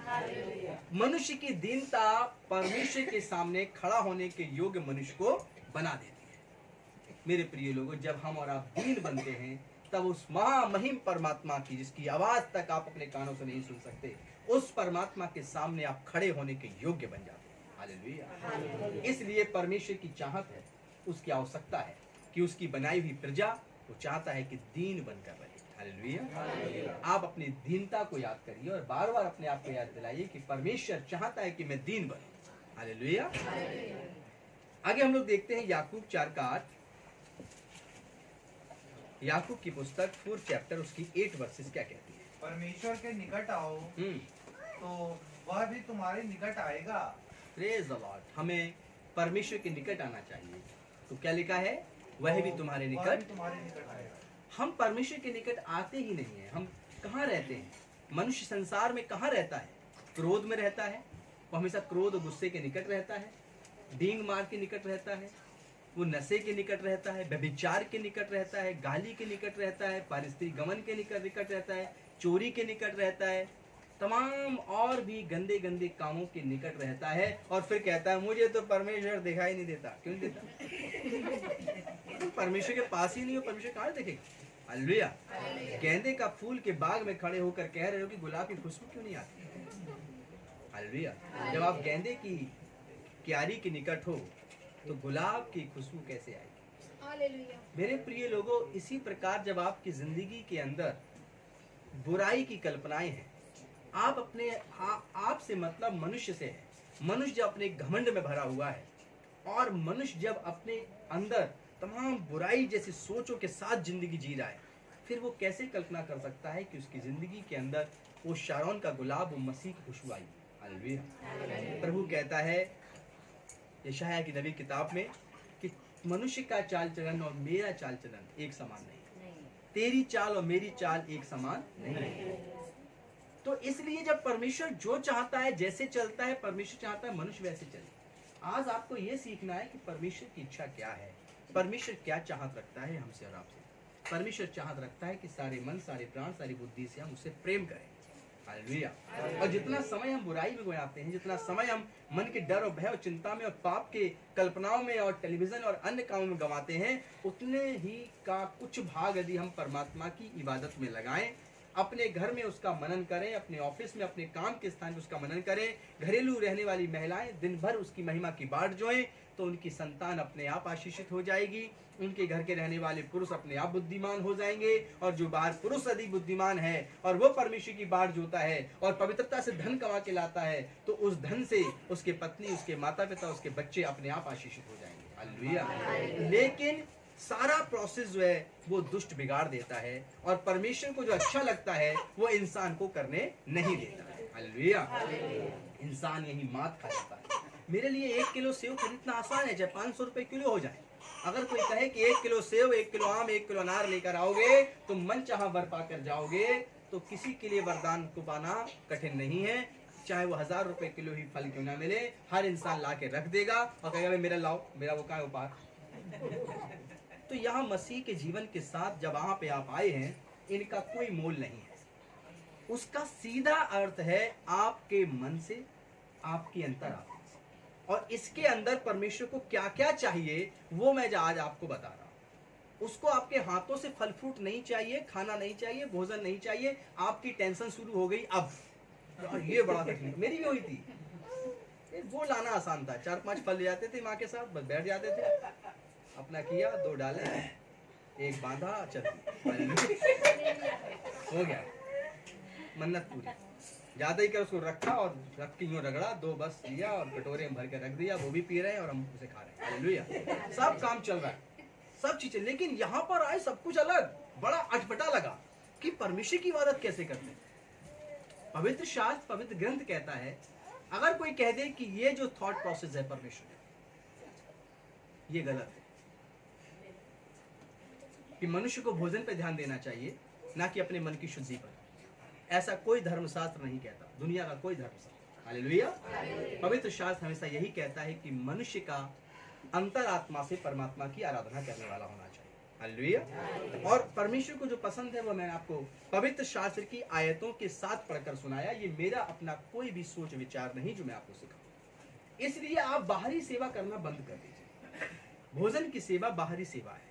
मनुष्य की दीनता परमेश्वर के सामने खड़ा होने के योग्य मनुष्य को बना देती है। मेरे प्रिय लोगों, जब हम और आप दीन बनते हैं, तब उस महामहिम परमात्मा की, जिसकी आवाज तक आप अपने कानों से नहीं सुन सकते, उस परमात्मा के सामने आप खड़े होने के योग्य बन जाते हैं। हालेलुया। इसलिए परमेश्वर की चाहत है, उसकी आवश्यकता है कि उसकी बनाई हुई प्रजा, वो चाहता है कि दीन बनकर बने। हालेलुया। आप अपनी दीनता को याद करिए और बार बार अपने आप को याद दिलाइए कि परमेश्वर चाहता है कि मैं दीन बनूं। हालेलुया। आगे हम लोग देखते हैं याकूब 4:8। याकूब की पुस्तक 4 चैप्टर उसकी 8 वर्सेस क्या कहती है। परमेश्वर के निकट आओ तो वह भी तुम्हारे निकट आएगा। Praise the Lord. हमें परमेश्वर के निकट आना चाहिए। तो क्या लिखा है, वह भी तुम्हारे निकट आएगा। हम परमेश्वर के निकट आते ही नहीं है। हम कहाँ रहते हैं? मनुष्य संसार में कहाँ रहता है? क्रोध में रहता है। वो हमेशा क्रोध और गुस्से के निकट रहता है, डींग मार के निकट रहता है, वो नशे के निकट रहता है, व्यभिचार के निकट रहता है, गाली के निकट रहता है, पारिस्थितिक गमन के निकट रहता है, चोरी के निकट रहता है, तमाम और भी गंदे गंदे कामों के निकट रहता है। और फिर कहता है मुझे तो परमेश्वर दिखाई नहीं देता। क्यों नहीं देता? परमेश्वर के पास ही नहीं हो, परमेश्वर कहाँ देखेगा? हालेलुया। गेंदे का फूल के बाग में खड़े होकर कह रहे हो कि गुलाब की खुशबू क्यों नहीं आती? हालेलुया। जब आप गेंदे की क्यारी के निकट हो तो गुलाब की खुशबू कैसे आएगी? हालेलुया। मेरे प्रिय लोगों, इसी प्रकार जब आपकी जिंदगी के अंदर बुराई की कल्पनाएं हैं, आप अपने आप से मतलब मनुष्य से है, मनुष्य जब अपने घमंड में भरा हुआ है, और मनुष्य जब अपने अंदर तमाम बुराई जैसी सोचों के साथ जिंदगी जी रहा है, फिर वो कैसे कल्पना कर सकता है कि उसकी जिंदगी के अंदर वो शारोन का गुलाब, वो मसीह की खुशबू आई? हालेलुया। प्रभु कहता है यशायाह की नबी किताब में कि मनुष्य का चाल चलन और मेरा चाल चलन एक समान नहीं, तेरी चाल और मेरी चाल एक समान नहीं। तो इसलिए जब परमेश्वर जो चाहता है, जैसे चलता है, परमेश्वर चाहता है मनुष्य वैसे चले। आज आपको ये सीखना है कि परमेश्वर की इच्छा क्या है, परमेश्वर क्या चाहत रखता है हमसे और आपसे। परमेश्वर चाहत रखता है कि सारे मन, सारे प्राण, सारी बुद्धि से हम उससे प्रेम करें। हालेलुया। और जितना समय हम बुराई में गुजारते हैं, जितना समय हम मन के डर और भय और चिंता में और पाप के कल्पनाओं में और टेलीविजन और अन्य कामों में गंवाते हैं, उतने ही का कुछ भाग यदि हम परमात्मा की इबादत में लगाएं, अपने घर में उसका मनन करें, अपने ऑफिस में, अपने काम के स्थान पर उसका मनन करें, घरेलू रहने वाली महिलाएं दिन भर उसकी महिमा की बाट जोएं, तो उनकी संतान अपने आप आशीषित हो जाएगी, उनके घर के रहने वाले पुरुष अपने आप बुद्धिमान हो जाएंगे, और जो बाहर पुरुष अधिक बुद्धिमान है और वो परमेश्वर की बाट जोता है और पवित्रता से धन कमा के लाता है, तो उस धन से उसके पत्नी, उसके माता पिता, उसके बच्चे अपने आप आशीषित हो जाएंगे। हालेलुया। लेकिन सारा प्रोसेस जो है वो दुष्ट बिगाड़ देता है, और परमेश्वर को जो अच्छा लगता है वो इंसान को करने नहीं देता है। हालेलुया। इंसान यही मात खा जाता है। मेरे लिए 1 किलो सेव खरीदना आसान है, चाहे 500 रुपए किलो हो जाए। अगर कोई कहे कि 1 किलो सेव, 1 किलो आम, 1 किलो अनार लेकर आओगे तो मन चाहा वर पाकर जाओगे, तो किसी के लिए वरदान को पाना कठिन नहीं है। चाहे वो 1000 रुपए किलो ही फल क्यों ना मिले, हर इंसान ला के रख देगा और कहेगा मेरा लाओ, मेरा वो कहाँ उपहार। तो यहाँ मसीह के जीवन के साथ जब वहां पे आप आए हैं, इनका कोई मोल नहीं है। उसका सीधा अर्थ है आपके मन से, आपकी अंतरात्मा से, और इसके अंदर परमेश्वर को क्या क्या चाहिए वो मैं आज आपको बता रहा हूं। उसको आपके हाथों से फल फ्रूट नहीं चाहिए, खाना नहीं चाहिए, भोजन नहीं चाहिए। आपकी टेंशन शुरू हो गई अब, ये बड़ा तकलीफ मेरी भी हुई थी। वो लाना आसान था, 4-5 फल ले जाते थे माँ के साथ, बस बैठ जाते थे, अपना किया, 2 डाले, 1 बांधा, चल हो गया, मन्नत पूरी। ज्यादा ही कर उसको रखा और रख के यूं रगड़ा, 2 बस लिया और कटोरे में भर के रख दिया, वो भी पी रहे हैं और हम उसे खा रहे हैं। हालेलुया। सब काम चल रहा है, सब चीजें। लेकिन यहाँ पर आए सब कुछ अलग, बड़ा अटपटा लगा कि परमेश्वर की इबादत कैसे करते हैं। पवित्र शास्त्र, पवित्र ग्रंथ कहता है, अगर कोई कह दे कि ये जो थॉट प्रोसेस है परमेश्वर का, ये गलत है, कि मनुष्य को भोजन पे ध्यान देना चाहिए, ना कि अपने मन की शुद्धि पर, ऐसा कोई धर्मशास्त्र नहीं कहता, दुनिया का कोई धर्मशास्त्र। हालेलुया। पवित्र शास्त्र हमेशा यही कहता है कि मनुष्य का अंतरात्मा से परमात्मा की आराधना करने वाला होना चाहिए। हालेलुया। और परमेश्वर को जो पसंद है वो मैंने आपको पवित्र शास्त्र की आयतों के साथ पढ़कर सुनाया। ये मेरा अपना कोई भी सोच विचार नहीं जो मैं आपको सिखाऊं। इसलिए आप बाहरी सेवा करना बंद कर दीजिए। भोजन की सेवा बाहरी सेवा है,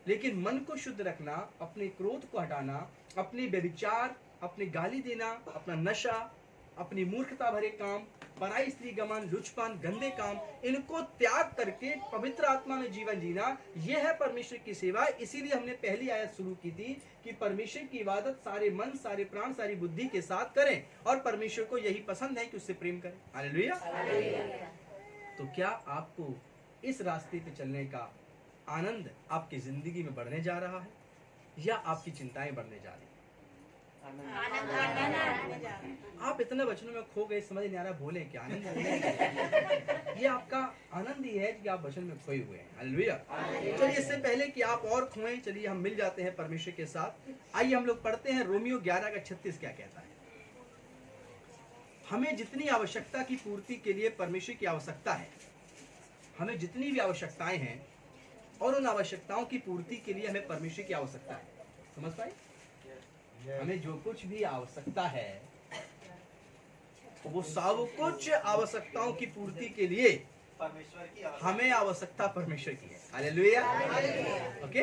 लेकिन मन को शुद्ध रखना, अपने क्रोध को हटाना, अपने व्यभिचार, अपने गाली देना, अपना नशा, अपनी मूर्खता भरे काम, पराई स्त्री गमन, लुचपन, गंदे काम, इनको त्याग करके पवित्र आत्मा में जीवन जीना, यह है परमेश्वर की सेवा। इसीलिए हमने पहली आयत शुरू की थी कि परमेश्वर की इबादत सारे मन, सारे प्राण, सारी बुद्धि के साथ करें, और परमेश्वर को यही पसंद है कि उससे प्रेम करें। हालेलुया। तो क्या आपको इस रास्ते पे चलने का आनंद आपकी जिंदगी में बढ़ने जा रहा है, या आपकी चिंताएं बढ़ने जा रही है? आप इतने वचनों में खो गए, समझ नहीं आ रहा बोले क्या। आनंद ये आपका आनंद ही है कि आप वचन में खोए हुए हैं। हालेलुया। चलिए, इससे पहले कि आप और खोएं, चलिए हम मिल जाते हैं परमेश्वर के साथ। आइए हम लोग पढ़ते हैं रोमियो 11:36 क्या कहता है। हमें जितनी आवश्यकता की पूर्ति के लिए परमेश्वर की आवश्यकता है, हमें जितनी भी आवश्यकताएं हैं और उन आवश्यकताओं की पूर्ति के लिए हमें परमेश्वर की आवश्यकता है। समझ पाए? हमें जो कुछ भी आवश्यकता है, वो सब कुछ आवश्यकताओं की पूर्ति के लिए परमेश्वर की हमें आवश्यकता परमेश्वर की है। हालेलुया। ओके,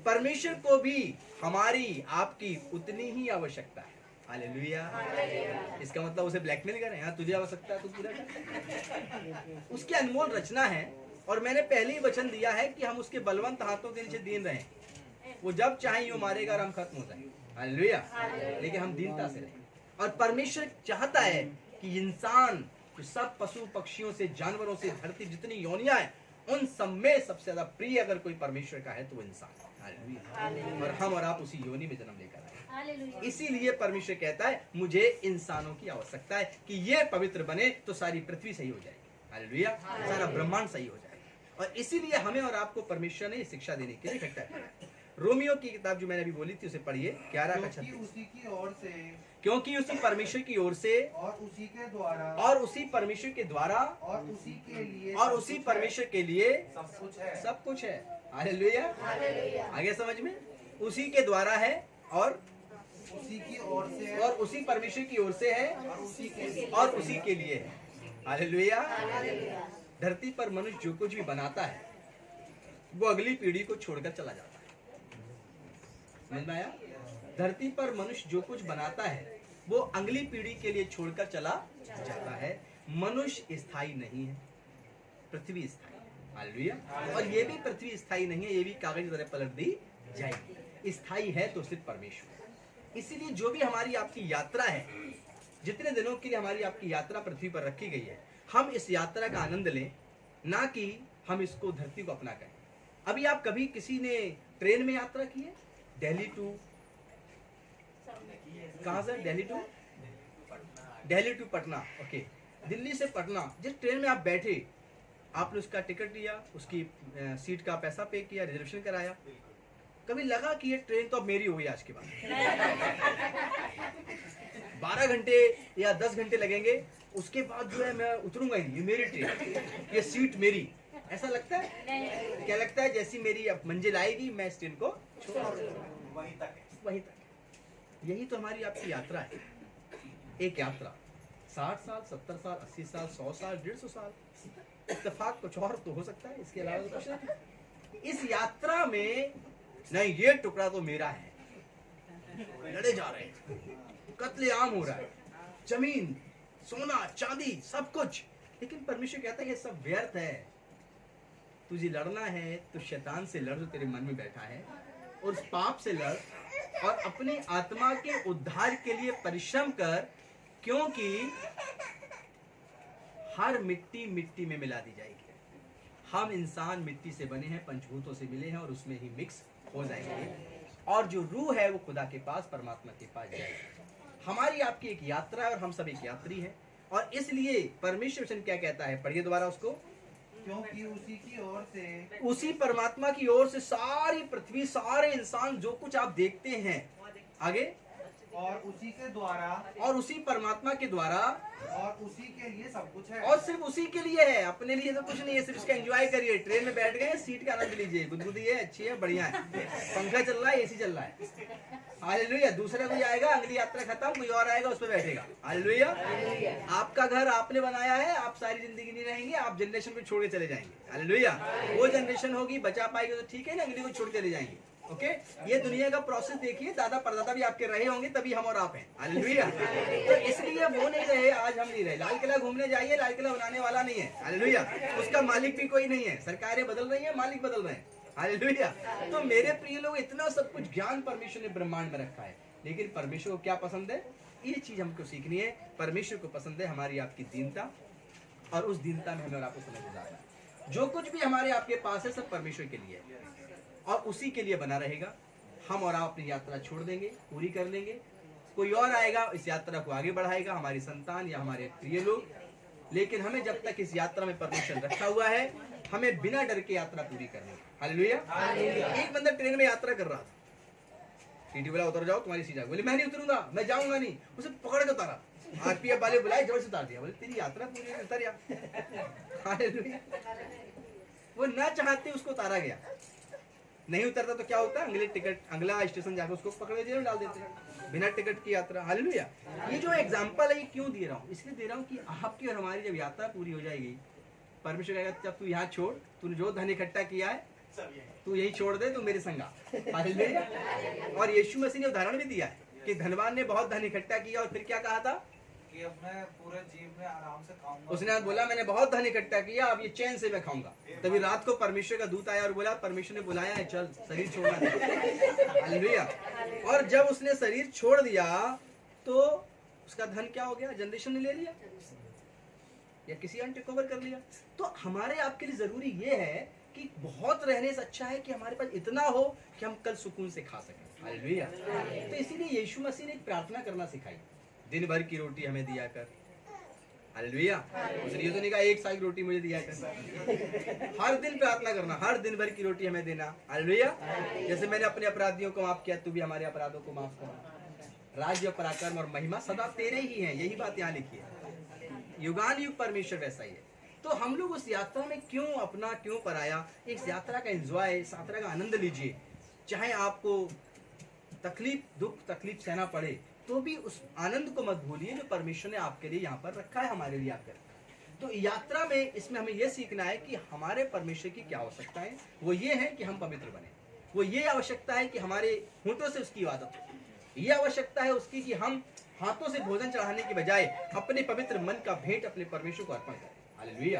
परमेश्वर को भी हमारी, आपकी उतनी ही आवश्यकता है। हालेलुया। इसका मतलब उसे ब्लैकमेल कर रहे हैं, हाँ तुझे आवश्यकता है, तू पूरा कर। उसकी अनमोल रचना है, और मैंने पहले ही वचन दिया है कि हम उसके बलवंत हाथों के नीचे दीन रहे। वो जब चाहे यूं मारेगा और हम खत्म हो जाएंगे। हालेलुया। लेकिन हम दीनता से रहें, और परमेश्वर चाहता है कि इंसान, सब पशु पक्षियों से, जानवरों से, धरती जितनी योनियां हैं, उन सब में सबसे ज्यादा प्रिय अगर कोई परमेश्वर का है तो वो इंसान है। हालेलुया। और हम और आप उसी योनि में जन्म लेकर आए। इसीलिए परमेश्वर कहता है मुझे इंसानों की आवश्यकता है कि ये पवित्र बने तो सारी पृथ्वी सही हो जाएगी। हालेलुया। सारा ब्रह्मांड सही हो जाएगा। और इसीलिए हमें और आपको परमेश्वर ने शिक्षा देने के लिए इकट्ठा किया। रोमियो की किताब जो मैंने अभी बोली थी उसे पढ़िए, 11:36। उसी की ओर से, क्योंकि उसी परमेश्वर की ओर से, और उसी के द्वारा, और उसी परमेश्वर के द्वारा, और उसी के लिए, और उसी परमेश्वर के लिए सब कुछ है। सब कुछ है। हालेलुया। आगे समझ में, उसी के द्वारा है, और उसी की ओर से, और उसी परमेश्वर की ओर से है, और उसी के, और उसी के लिए है। हालेलुया। धरती पर मनुष्य जो कुछ भी बनाता है वो अगली पीढ़ी को छोड़कर चला जाता है। समझ में आया? धरती पर मनुष्य जो कुछ बनाता है वो अगली पीढ़ी के लिए छोड़कर चला जाता है। मनुष्य स्थायी नहीं है, पृथ्वी स्थायी है। हालेलुया। और ये भी पृथ्वी स्थायी नहीं है, ये भी कागज की तरह पलट दी जाएगी। स्थायी है तो सिर्फ परमेश्वर। इसीलिए जो भी हमारी आपकी यात्रा है, जितने दिनों के लिए हमारी आपकी यात्रा पृथ्वी पर रखी गई है, हम इस यात्रा का आनंद लें, ना कि हम इसको, धरती को अपना करें। अभी आप कभी किसी ने ट्रेन में यात्रा की है? दिल्ली टू, कहाँ से? Delhi to Delhi to Patna, okay, Delhi से पटना जिस ट्रेन में आप बैठे, आपने उसका टिकट लिया, उसकी सीट का पैसा पे किया, रिजर्वेशन कराया, कभी लगा कि ये ट्रेन तो अब मेरी हो गई आज के बाद? 12 घंटे या 10 घंटे लगेंगे, उसके बाद जो है मैं उतरूंगा ही नहीं, ये मेरी ट्रेन, ये सीट मेरी, ऐसा लगता है? क्या लगता है? जैसी मेरी अब मंजिल आएगी मैं इस ट्रेन को छोड़ वहीं तक है। वहीं तक। यही तो हमारी आपकी यात्रा है, एक यात्रा 60 साल, 70 साल, 80 साल, 100 साल, 150 साल, इत्तेफाक कुछ और तो हो सकता है, इसके अलावा कुछ नहीं। इस यात्रा में नहीं, ये टुकड़ा तो मेरा है, लड़े जा रहे हैं, कत्लेआम हो रहा है, जमीन, सोना, चांदी, सब कुछ, लेकिन परमेश्वर कहता है ये सब व्यर्थ है। तुझे लड़ना है तो शैतान से लड़ जो तेरे मन में बैठा है, और उस पाप से लड़, और अपने आत्मा के उद्धार के लिए परिश्रम कर, क्योंकि हर मिट्टी मिट्टी में मिला दी जाएगी। हम इंसान मिट्टी से बने हैं, पंचभूतों से मिले हैं, और उसमें ही मिक्स हो जाएंगे, और जो रूह है वो खुदा के पास, परमात्मा के पास जाएगी। हमारी आपकी एक यात्रा है और हम सब एक यात्री हैं, और इसलिए परमेश्वर वचन क्या कहता है, पढ़िए दोबारा उसको। क्योंकि उसी की ओर से, उसी परमात्मा की ओर से सारी पृथ्वी, सारे इंसान, जो कुछ आप देखते हैं, आगे, और उसी के द्वारा, और उसी परमात्मा के द्वारा, और उसी के लिए सब कुछ है, और सिर्फ उसी के लिए है, अपने लिए तो कुछ नहीं है, सिर्फ इसका एंजॉय करिए। ट्रेन में बैठ गए, सीट का आनंद लीजिए, गुदगुदी है, अच्छी है, बढ़िया है, पंखा चल रहा है, एसी चल रहा है, हालेलुया। दूसरा कोई आएगा, अगली यात्रा खत्म, कोई और आएगा, उस पर बैठेगा, हालेलुया। आपका घर आपने बनाया है, आप सारी जिंदगी नहीं रहेंगे, आप जनरेशन को छोड़ के चले जाएंगे, हालेलुया। वो जनरेशन होगी, बचा पाएगी तो ठीक है ना, अगली को छोड़ चले जाएंगे, ओके। ये दुनिया का प्रोसेस देखिए, दादा परदादा भी आपके रहे होंगे, तभी हम और आप हैं, हालेलुया। तो इसलिए वो नहीं रहे, आज हम नहीं रहे। लाल किला घूमने जाइए, लाल किला बनाने वाला नहीं है, हालेलुया, उसका मालिक भी कोई नहीं है, सरकारें बदल रही हैं, मालिक बदल रहे हैं, हालेलुया। तो मेरे प्रिय लोग, इतना सब कुछ ज्ञान परमेश्वर ने ब्रह्मांड में रखा है, लेकिन परमेश्वर को क्या पसंद है? ये चीज हमको सीखनी है। परमेश्वर को पसंद है हमारी आपकी दीनता, और उस दीनता में हमें और आपको समय गुजारना है। जो कुछ भी हमारे आपके पास है, सब परमेश्वर के लिए है, और उसी के लिए बना रहेगा। हम और आप अपनी यात्रा छोड़ देंगे, पूरी कर लेंगे, कोई और आएगा, इस यात्रा को आगे बढ़ाएगा, हमारी संतान या हमारे प्रिय लोग। लेकिन हमें जब तक इस यात्रा में परमेश्वर रखा हुआ है, हमें बिना डर के यात्रा पूरी करनी है, हालेलुया। एक बंदा ट्रेन में यात्रा कर रहा था, टीटी बोला उतर जाओ, तुम्हारी सीट आ। बोले मैं नहीं उतरूंगा, मैं जाऊंगा नहीं। उसे पकड़ के उतारा, आरपीएफ वाले बुलाए, जबरदस्ती उतार दिया। बोले तेरी यात्रा पूरी है, उतर जा, हालेलुया। वो ना चाहते उसको उतारा गया, नहीं उतरता तो क्या होता है, अगला स्टेशन जाकर उसको पकड़े जेल में डाल देते हैं, बिना टिकट की यात्रा, हालेलुया। ये जो एग्जांपल है, ये क्यों दे रहा हूँ? इसलिए दे रहा हूँ कि आपकी और हमारी जब यात्रा पूरी हो जाएगी, परमेश्वर कहेगा जब तू यहाँ छोड़, तूने जो धन इकट्ठा किया है तू यही छोड़ दे, तू मेरे संगा, हालेलुया। और यीशु मसीह ने उदाहरण भी दिया है कि धनवान ने बहुत धन इकट्ठा किया, और फिर क्या कहा था कि अब मैं पूरे जीव में आराम से खाऊंगा। उसने बोला मैंने बहुत धन इकट्ठा किया, अब ये चैन से मैं खाऊंगा। तभी रात को परमेश्वर का दूत आया और बोला परमेश्वर ने बुलाया है, चल शरीर छोड़ना है, हालेलुया। और जब उसने शरीर छोड़ दिया तो उसका धन क्या हो गया? जनरेशन ने ले लिया या किसी अन्य टेक ओवर कर लिया। तो हमारे आपके लिए जरूरी ये है कि बहुत रहने से अच्छा है कि हमारे पास इतना हो कि हम कल सुकून से खा सकें, हालेलुया। तो इसीलिए यीशु मसीह ने एक प्रार्थना करना सिखाई, दिन भर की रोटी हमें दिया कर, हालेलुया। उसने ये तो नहीं कहा एक साल की रोटी मुझे दिया कर, हर दिन प्रार्थना करना, हर दिन भर की रोटी हमें देना, हालेलुया। जैसे मैंने अपने अपराधियों को माफ किया, तू भी हमारे अपराधों को माफ करना। राज्य, पराक्रम और महिमा सदा तेरे ही हैं, यही बात यहाँ लिखी है। युगान युग परमेश्वर वैसा ही है। तो हम लोग उस यात्रा में क्यों अपना, क्यों पराया, इस यात्रा का एंजॉय, इस यात्रा का आनंद लीजिए। चाहे आपको तकलीफ, दुख तकलीफ सहना पड़े, तो भी उस आनंद को मत भूलिए जो परमेश्वर ने आपके लिए यहाँ पर रखा है, हमारे लिए आकर। तो यात्रा में इसमें हमें यह सीखना है कि हमारे परमेश्वर की क्या आवश्यकता है। वो ये है कि हम पवित्र बने, वो ये आवश्यकता है कि हमारे होंठों से उसकी इबादत हो, ये आवश्यकता है उसकी कि हम हाथों से भोजन चढ़ाने की बजाय अपने पवित्र मन का भेंट अपने परमेश्वर को अर्पण करें, हालेलुया।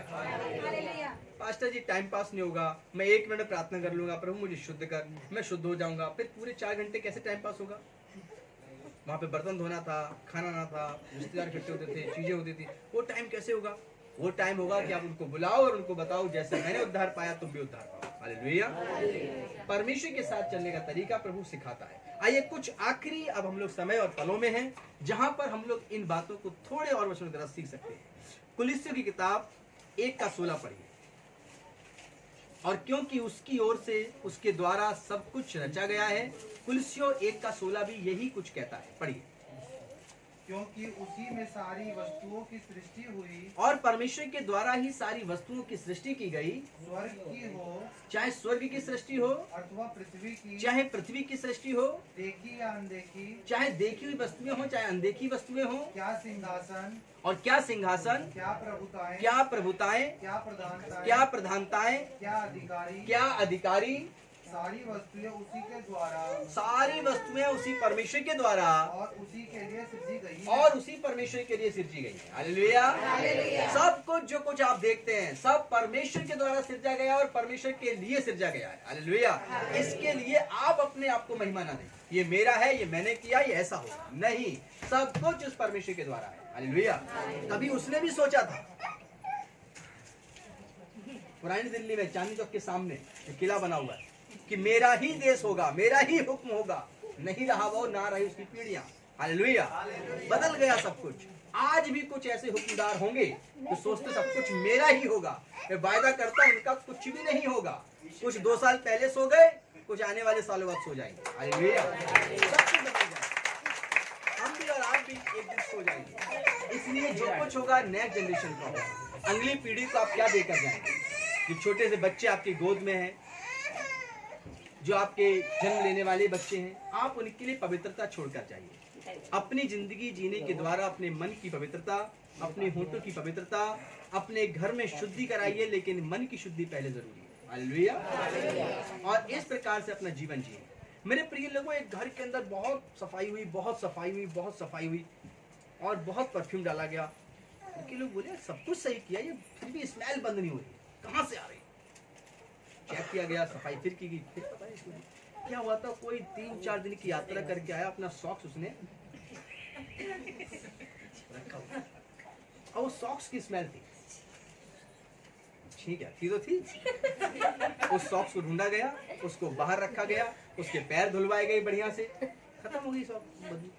पास्टर जी टाइम पास नहीं होगा, मैं 1 मिनट प्रार्थना कर लूंगा, प्रभु मुझे शुद्ध कर, मैं शुद्ध हो जाऊंगा। फिर पूरे 4 घंटे कैसे टाइम पास होगा? वहाँ पे बर्तन धोना था, खाना ना था, रिश्तेदार इकट्ठे होते थे, चीजें होती थी, वो टाइम कैसे होगा? वो टाइम होगा कि आप उनको बुलाओ और उनको बताओ जैसे मैंने उद्धार पाया तुम भी उद्धार पाओ। हालेलुया। परमेश्वर के साथ चलने का तरीका प्रभु सिखाता है। आइए कुछ आखिरी अब हम लोग समय और पलों में हैं जहां पर हम लोग इन बातों को थोड़े और वचनों की तरह सीख सकते हैं। कुलिस्सियों की किताब 1:16 पढ़िए। और क्योंकि उसकी ओर से उसके द्वारा सब कुछ रचा गया है। कुलिस्सियों 1:16 भी यही कुछ कहता है, पढ़िए। क्योंकि उसी में सारी वस्तुओं की सृष्टि हुई और परमेश्वर के द्वारा ही सारी वस्तुओं की सृष्टि की गई, स्वर्ग की हो चाहे स्वर्ग की सृष्टि हो अथवा पृथ्वी की, चाहे पृथ्वी की सृष्टि हो, देखी या अनदेखी, चाहे देखी हुई वस्तुएं हो चाहे अनदेखी वस्तुएं हो, क्या सिंहासन, और क्या सिंहासन, क्या प्रभुताएं, क्या प्रभुताएं, क्या प्रधानताएं, क्या प्रधानताएं, क्या अधिकारी, क्या अधिकारी, सारी वस्तुएं उसी के द्वारा सारी वस्तुएं उसी परमेश्वर के द्वारा और उसी के लिए सृजी गई है। और उसी परमेश्वर के लिए सृजी गई है। हालेलुया। सब कुछ जो कुछ आप देखते हैं सब परमेश्वर के द्वारा सृजा गया और परमेश्वर के लिए सृजा गया है। हालेलुया। इसके लिए आप अपने आप को महिमा ना दें, ये मेरा है, ये मैंने किया, ये ऐसा हो नहीं, सब कुछ उस परमेश्वर के द्वारा है। हालेलुया। कभी उसने भी सोचा था, पुरानी दिल्ली में चांदनी चौक के सामने एक किला बना हुआ है कि मेरा ही देश होगा, मेरा ही हुक्म होगा, नहीं रहा वो, ना रही उसकी पीढ़ियां। हालेलुया। बदल गया सब कुछ। आज भी कुछ ऐसे हुक्मदार होंगे जो सोचते सब कुछ मेरा ही होगा। मैं वायदा करता हूं उनका कुछ भी नहीं होगा। कुछ 2 साल पहले सो गए, कुछ आने वाले सालों बाद सो जाएंगे। हालेलुया। सब कुछ बदल जाएगा। हम भी और आप भी एक दिन सो जाएंगे। इसलिए जो कुछ होगा नेक्स्ट जनरेशन का होगा। अगली पीढ़ी को आप क्या देकर जाएंगे? जो छोटे से बच्चे आपकी गोद में हैं, जो आपके जन्म लेने वाले बच्चे हैं, आप उनके लिए पवित्रता छोड़कर जाइए। अपनी जिंदगी जीने के द्वारा अपने मन की पवित्रता, अपने होठों की पवित्रता, अपने घर में शुद्धि कराइए, लेकिन मन की शुद्धि पहले जरूरी है। हालेलुया। और इस प्रकार से अपना जीवन जिए। मेरे प्रिय लोगों, एक घर के अंदर बहुत सफाई हुई, बहुत सफाई हुई, बहुत सफाई हुई और बहुत परफ्यूम डाला गया। उनके लोग बोले सब कुछ सही किया, ये फिर भी स्मेल बंद नहीं हो रही, कहाँ से आ रही? चेक किया गया, सफाई फिर की गई, फिर पता नहीं क्या हुआ था। कोई 3-4 दिन की यात्रा करके आया, अपना सॉक्स उसने रखा हुआ और वो सॉक्स की स्मेल थी। ठीक है, थी तो थी। उस सॉक्स को ढूंढा गया, उसको बाहर रखा गया, उसके पैर धुलवाए गए बढ़िया से, खत्म हो गई सॉक्स बदबू।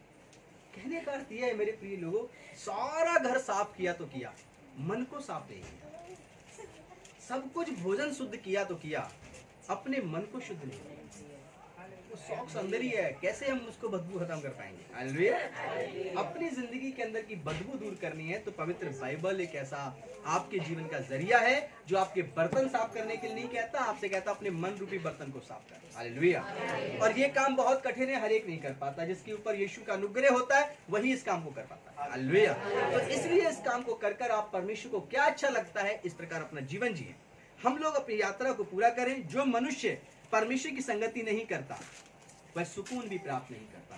कहने का अर्थ यह है मेरे प्रिय लोगों, सारा घर साफ किया तो किया, मन को साफ नहीं किया। सब कुछ भोजन शुद्ध किया तो किया, अपने मन को शुद्ध नहीं किया। वो सॉक्स अंदर ही है, कैसे हम उसको बदबू खत्म कर पाएंगे? हालेलुया। अपनी जिंदगी के अंदर की बदबू दूर करनी है तो पवित्र बाइबल एक ऐसा आपके जीवन का जरिया है जो आपके बर्तन साफ करने के लिए नहीं कहता, आपसे कहता अपने मन रूपी बर्तन को साफ कर। हालेलुया। और ये काम बहुत कठिन है, हर एक नहीं कर पाता। जिसके ऊपर यीशु का अनुग्रह होता है वही इस काम को कर पाता है। हालेलुया। तो इसलिए इस काम को कर आप परमेश्वर को क्या अच्छा लगता है इस प्रकार अपना जीवन जिए। हम लोग अपनी यात्रा को पूरा करें। जो मनुष्य परमेश्वर की संगति नहीं करता वह सुकून भी प्राप्त नहीं करता।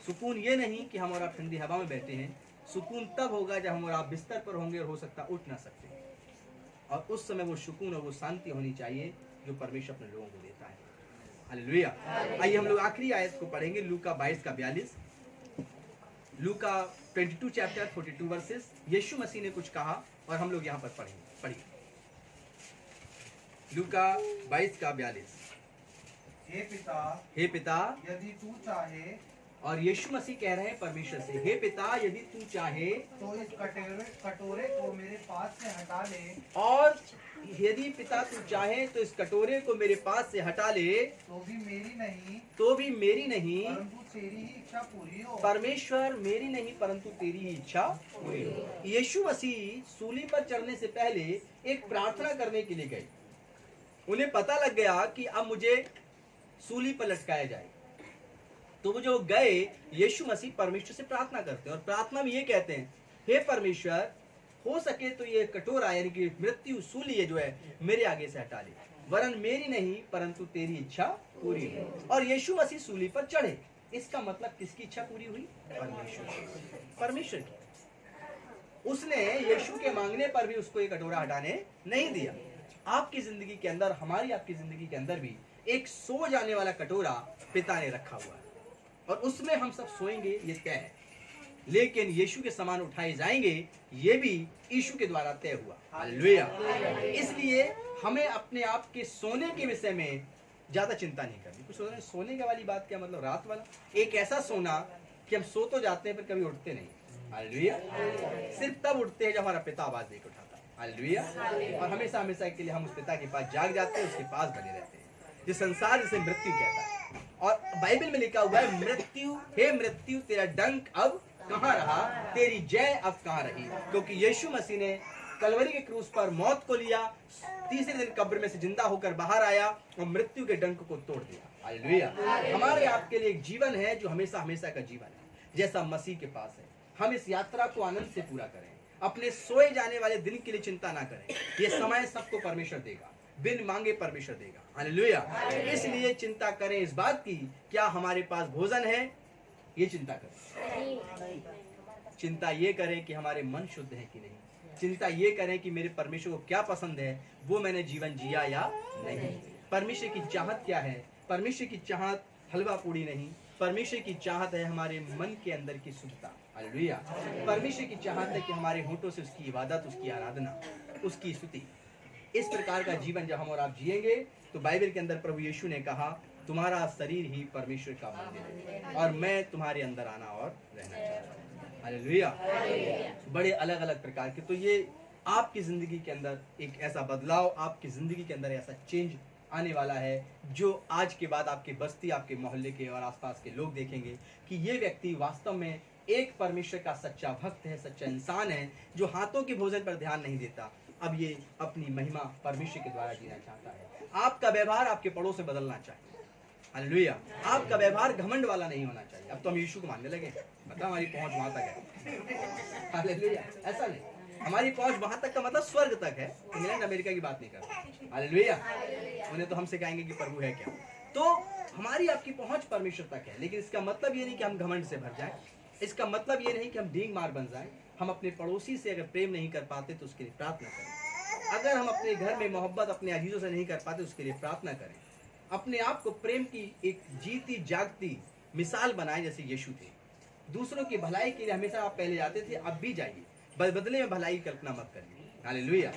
सुकून ये नहीं कि हम और आप ठंडी हवा में बैठे हैं, सुकून तब होगा जब हम और आप बिस्तर पर होंगे और हो सकता उठ ना सकते, और उस समय वो सुकून और वो शांति होनी चाहिए जो परमेश्वर अपने लोगों को देता है। हालेलुया। आइए हम लोग आखिरी आयत को पढ़ेंगे, लूका 22:42। लूका 22 चैप्टर 42 वर्सेस। यीशु मसीह ने कुछ कहा और हम लोग यहाँ पर पढ़ेंगे। पढ़िए लूका 22:42। हे पिता, यदि तू चाहे, और यीशु मसीह कह रहे हैं परमेश्वर से, हे पिता यदि तू चाहे तो इस कटोरे को मेरे पास से हटा ले, और यदि पिता तू चाहे तो इस कटोरे को मेरे पास से हटा ले, तो भी मेरी नहीं परंतु तेरी ही इच्छा पूरी हो। परमेश्वर मेरी नहीं परंतु तेरी ही इच्छा पूरी हो। यीशु मसीह सूली पर चढ़ने से पहले एक प्रार्थना करने के लिए गए। उन्हें पता लग गया कि अब मुझे सूली पर लटकाया जाए, तो वो जो गए यीशु मसीह परमेश्वर से प्रार्थना करते हैं और प्रार्थना में ये कहते हैं, हे परमेश्वर हो सके तो ये कटोरा यानी कि मृत्यु सूली है जो है मेरे आगे से हटा ले, वरन मेरी नहीं परंतु तेरी इच्छा पूरी हो। और यीशु मसीह सूली पर चढ़े। इसका मतलब किसकी इच्छा पूरी हुई? परमेश्वर की। उसने यीशु के मांगने पर भी उसको ये कटोरा हटाने नहीं दिया। आपकी जिंदगी के अंदर, हमारी आपकी जिंदगी के अंदर भी एक सो जाने वाला कटोरा पिता ने रखा हुआ है और उसमें हम सब सोएंगे, ये तय है। लेकिन यीशु के समान उठाए जाएंगे, ये भी यीशु के द्वारा तय हुआ। हालेलुया। इसलिए हमें अपने आप के सोने के विषय में ज्यादा चिंता नहीं करनी। कुछ सोच रहे हैं सोने के वाली बात क्या मतलब? रात वाला एक ऐसा सोना कि हम सो तो जाते हैं पर कभी उठते नहीं। हालेलुया। सिर्फ तब उठते हैं जब हमारा पिता आवाज देकर उठाता है। हालेलुया। और हमेशा हमेशा के लिए हम उस पिता के पास जाग जाते हैं, उसके पास बने रहते हैं। जिस संसार जिसे मृत्यु कहता है, और बाइबल में लिखा हुआ है, मृत्यु हे मृत्यु तेरा डंक अब कहाँ रहा, तेरी जय अब कहाँ रही। क्योंकि यीशु मसीह ने कलवरी के क्रूस पर मौत को लिया, तीसरे दिन कब्र में से जिंदा होकर बाहर आया और मृत्यु के डंक को तोड़ दिया। हालेलुया। हमारे आपके लिए एक जीवन है जो हमेशा हमेशा का जीवन है, जैसा मसीह के पास है। हम इस यात्रा को आनंद से पूरा करें, अपने सोए जाने वाले दिन के लिए चिंता ना करें। ये समय सबको परमेश्वर देगा, बिन मांगे परमेश्वर देगा। हालेलुया। इसलिए चिंता करें इस बात की, क्या हमारे पास भोजन है, ये चिंता करें। चिंता ये करें कि हमारे मन शुद्ध है कि नहीं। चिंता ये करें कि मेरे परमेश्वर को क्या पसंद है, वो मैंने जीवन जिया या नहीं। परमेश्वर की चाहत क्या है? परमेश्वर की चाहत हलवा पूड़ी नहीं, परमेश्वर की चाहत है हमारे मन के अंदर की शुद्धता। हालेलुया। परमेश्वर की चाहत है कि हमारे होठों से उसकी इबादत, उसकी आराधना, उसकी स्तुति। इस प्रकार का जीवन जब हम और आप जिएंगे तो बाइबल के अंदर प्रभु यीशु ने कहा, तुम्हारा शरीर ही परमेश्वर का मंदिर है और मैं तुम्हारे अंदर आना और रहना चाहता हूँ। हालेलुया। बड़े अलग अलग प्रकार के, तो ये आपकी जिंदगी के अंदर एक ऐसा बदलाव, आपकी जिंदगी के अंदर ऐसा चेंज आने वाला है जो आज के बाद आपके बस्ती, आपके मोहल्ले के और आसपास के लोग देखेंगे कि ये व्यक्ति वास्तव में एक परमेश्वर का सच्चा भक्त है, सच्चा इंसान है, जो हाथों के भोजन पर ध्यान नहीं देता, अब ये अपनी महिमा परमेश्वर के द्वारा जीना चाहता है। आपका व्यवहार आपके पड़ोस से बदलना चाहिए। हालेलुया। आपका व्यवहार घमंड वाला नहीं होना चाहिए। अब तो हम यीशु को मानने लगे, मतलब हमारी पहुंच वहां तक है। हालेलुया। ऐसा नहीं, हमारी पहुंच वहां तक का मतलब स्वर्ग तक है, इंग्लैंड अमेरिका की बात नहीं करते। हालेलुया। उन्हें तो हमसे कहेंगे कि प्रभु है क्या। तो हमारी आपकी पहुंच परमेश्वर तक है, लेकिन इसका मतलब ये नहीं कि हम घमंड से भर जाएं। इसका मतलब ये नहीं कि हम डींग मार बन जाएं। हम अपने पड़ोसी से अगर प्रेम नहीं कर पाते तो उसके लिए प्रार्थना करें। अगर हम अपने घर में मोहब्बत अपने अजीजों से नहीं कर पाते उसके लिए प्रार्थना करें। अपने आप को प्रेम की एक जीती जागती मिसाल बनाएं जैसे यीशु थे। दूसरों की भलाई के लिए हमेशा आप पहले जाते थे, अब भी जाइए, बदले में भलाई की कल्पना मत करिए। हालेलुया।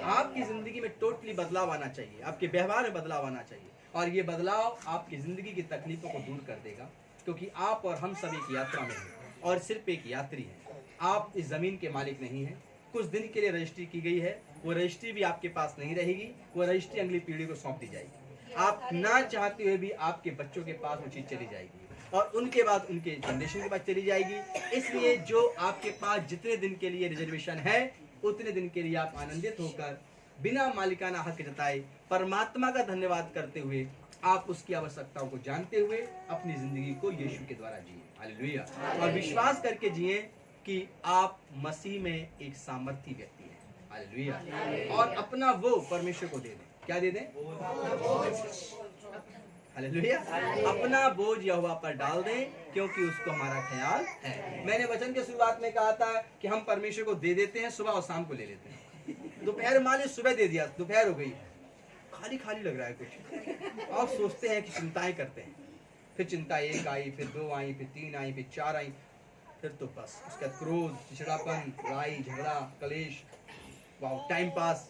आपकी जिंदगी में टोटली बदलाव आना चाहिए, आपके व्यवहार में बदलाव आना चाहिए, और ये बदलाव आपकी जिंदगी की तकलीफों को दूर कर देगा, क्योंकि आप और हम सब एक यात्रा में हैं और सिर्फ एक यात्री हैं। आप इस जमीन के मालिक नहीं हैं। कुछ दिन के लिए रजिस्ट्री की गई है, वो रजिस्ट्री भी आपके पास नहीं रहेगी, वो रजिस्ट्री अगली पीढ़ी को सौंप दी जाएगी। आप ना चाहते हुए भी आपके बच्चों के पास वो चीज चली जाएगी और उनके बाद उनके जनरेशन के पास चली जाएगी। इसलिए जो आपके पास जितने दिन के लिए रिजर्वेशन है उतने दिन के लिए आप आनंदित होकर बिना मालिकाना हक जताए परमात्मा का धन्यवाद करते हुए, आप उसकी आवश्यकताओं को जानते हुए अपनी जिंदगी को यीशु के द्वारा जिए। हालेलुया। और विश्वास करके जिए कि आप मसीह में एक सामर्थी व्यक्ति हैं। हालेलुया। और अपना वो परमेश्वर को दे दें। क्या दे दें? हालेलुया। अपना बोझ यहोवा पर डाल दें, क्योंकि उसको हमारा ख्याल है। मैंने वचन के शुरुआत में कहा था कि हम परमेश्वर को दे देते हैं, सुबह और शाम को ले लेते हैं। दोपहर मान ली सुबह दे दिया, दोपहर हो गई, खाली खाली लग रहा है कुछ, और सोचते हैं कि चिंताएं करते हैं। फिर चिंता 1 आई, फिर 2 आई, फिर 3 आई, फिर 4 आई, फिर तो बस उसका क्रोध, चिड़चिड़ापन, लड़ाई झगड़ा, कलेश, टाइम पास,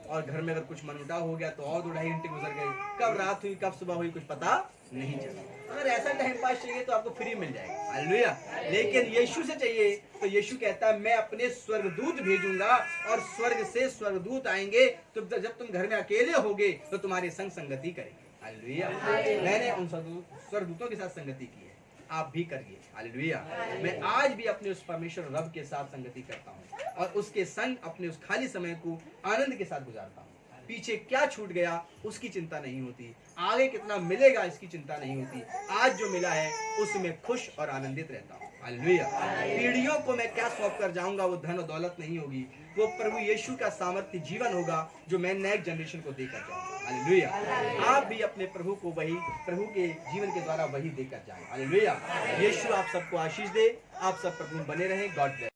और घर में अगर कुछ मनमुटाव हो गया तो और 2-2.5 घंटे गुजर गए। कब रात हुई कब सुबह हुई कुछ पता नहीं चला। अगर ऐसा टाइम पास चाहिए तो आपको फ्री मिल जाएगा। हालेलुया। लेकिन यीशु से चाहिए तो यीशु कहता है मैं अपने स्वर्गदूत भेजूंगा और स्वर्ग से स्वर्गदूत आएंगे, तो जब तुम घर में अकेले होगे तो तुम्हारे संग संगति करेंगे। हालेलुया। मैंने उन स्वर्गदूतों के साथ संगति की है, आप भी करिए। हालेलुया। मैं आज भी अपने उस परमेश्वर रब के साथ संगति करता हूँ और उसके संग अपने उस खाली समय को आनंद के साथ गुजारता हूँ। पीछे क्या छूट गया उसकी चिंता नहीं होती, आगे कितना मिलेगा इसकी चिंता नहीं होती। आज जो मिला है उसमें खुश और आनंदित रहता हूँ। हालेलुया। पीढ़ियों को मैं क्या सौंप कर जाऊंगा, वो धन और दौलत नहीं होगी, वो प्रभु यीशु का सामर्थ्य जीवन होगा जो मैं नेक्स्ट जनरेशन को देकर जाऊंगा। हालेलुया। आप भी अपने प्रभु को वही, प्रभु के जीवन के द्वारा वही देकर जाएं। हालेलुया। यीशु आप सबको आशीष दे, आप सब प्रभु बने रहें। God bless.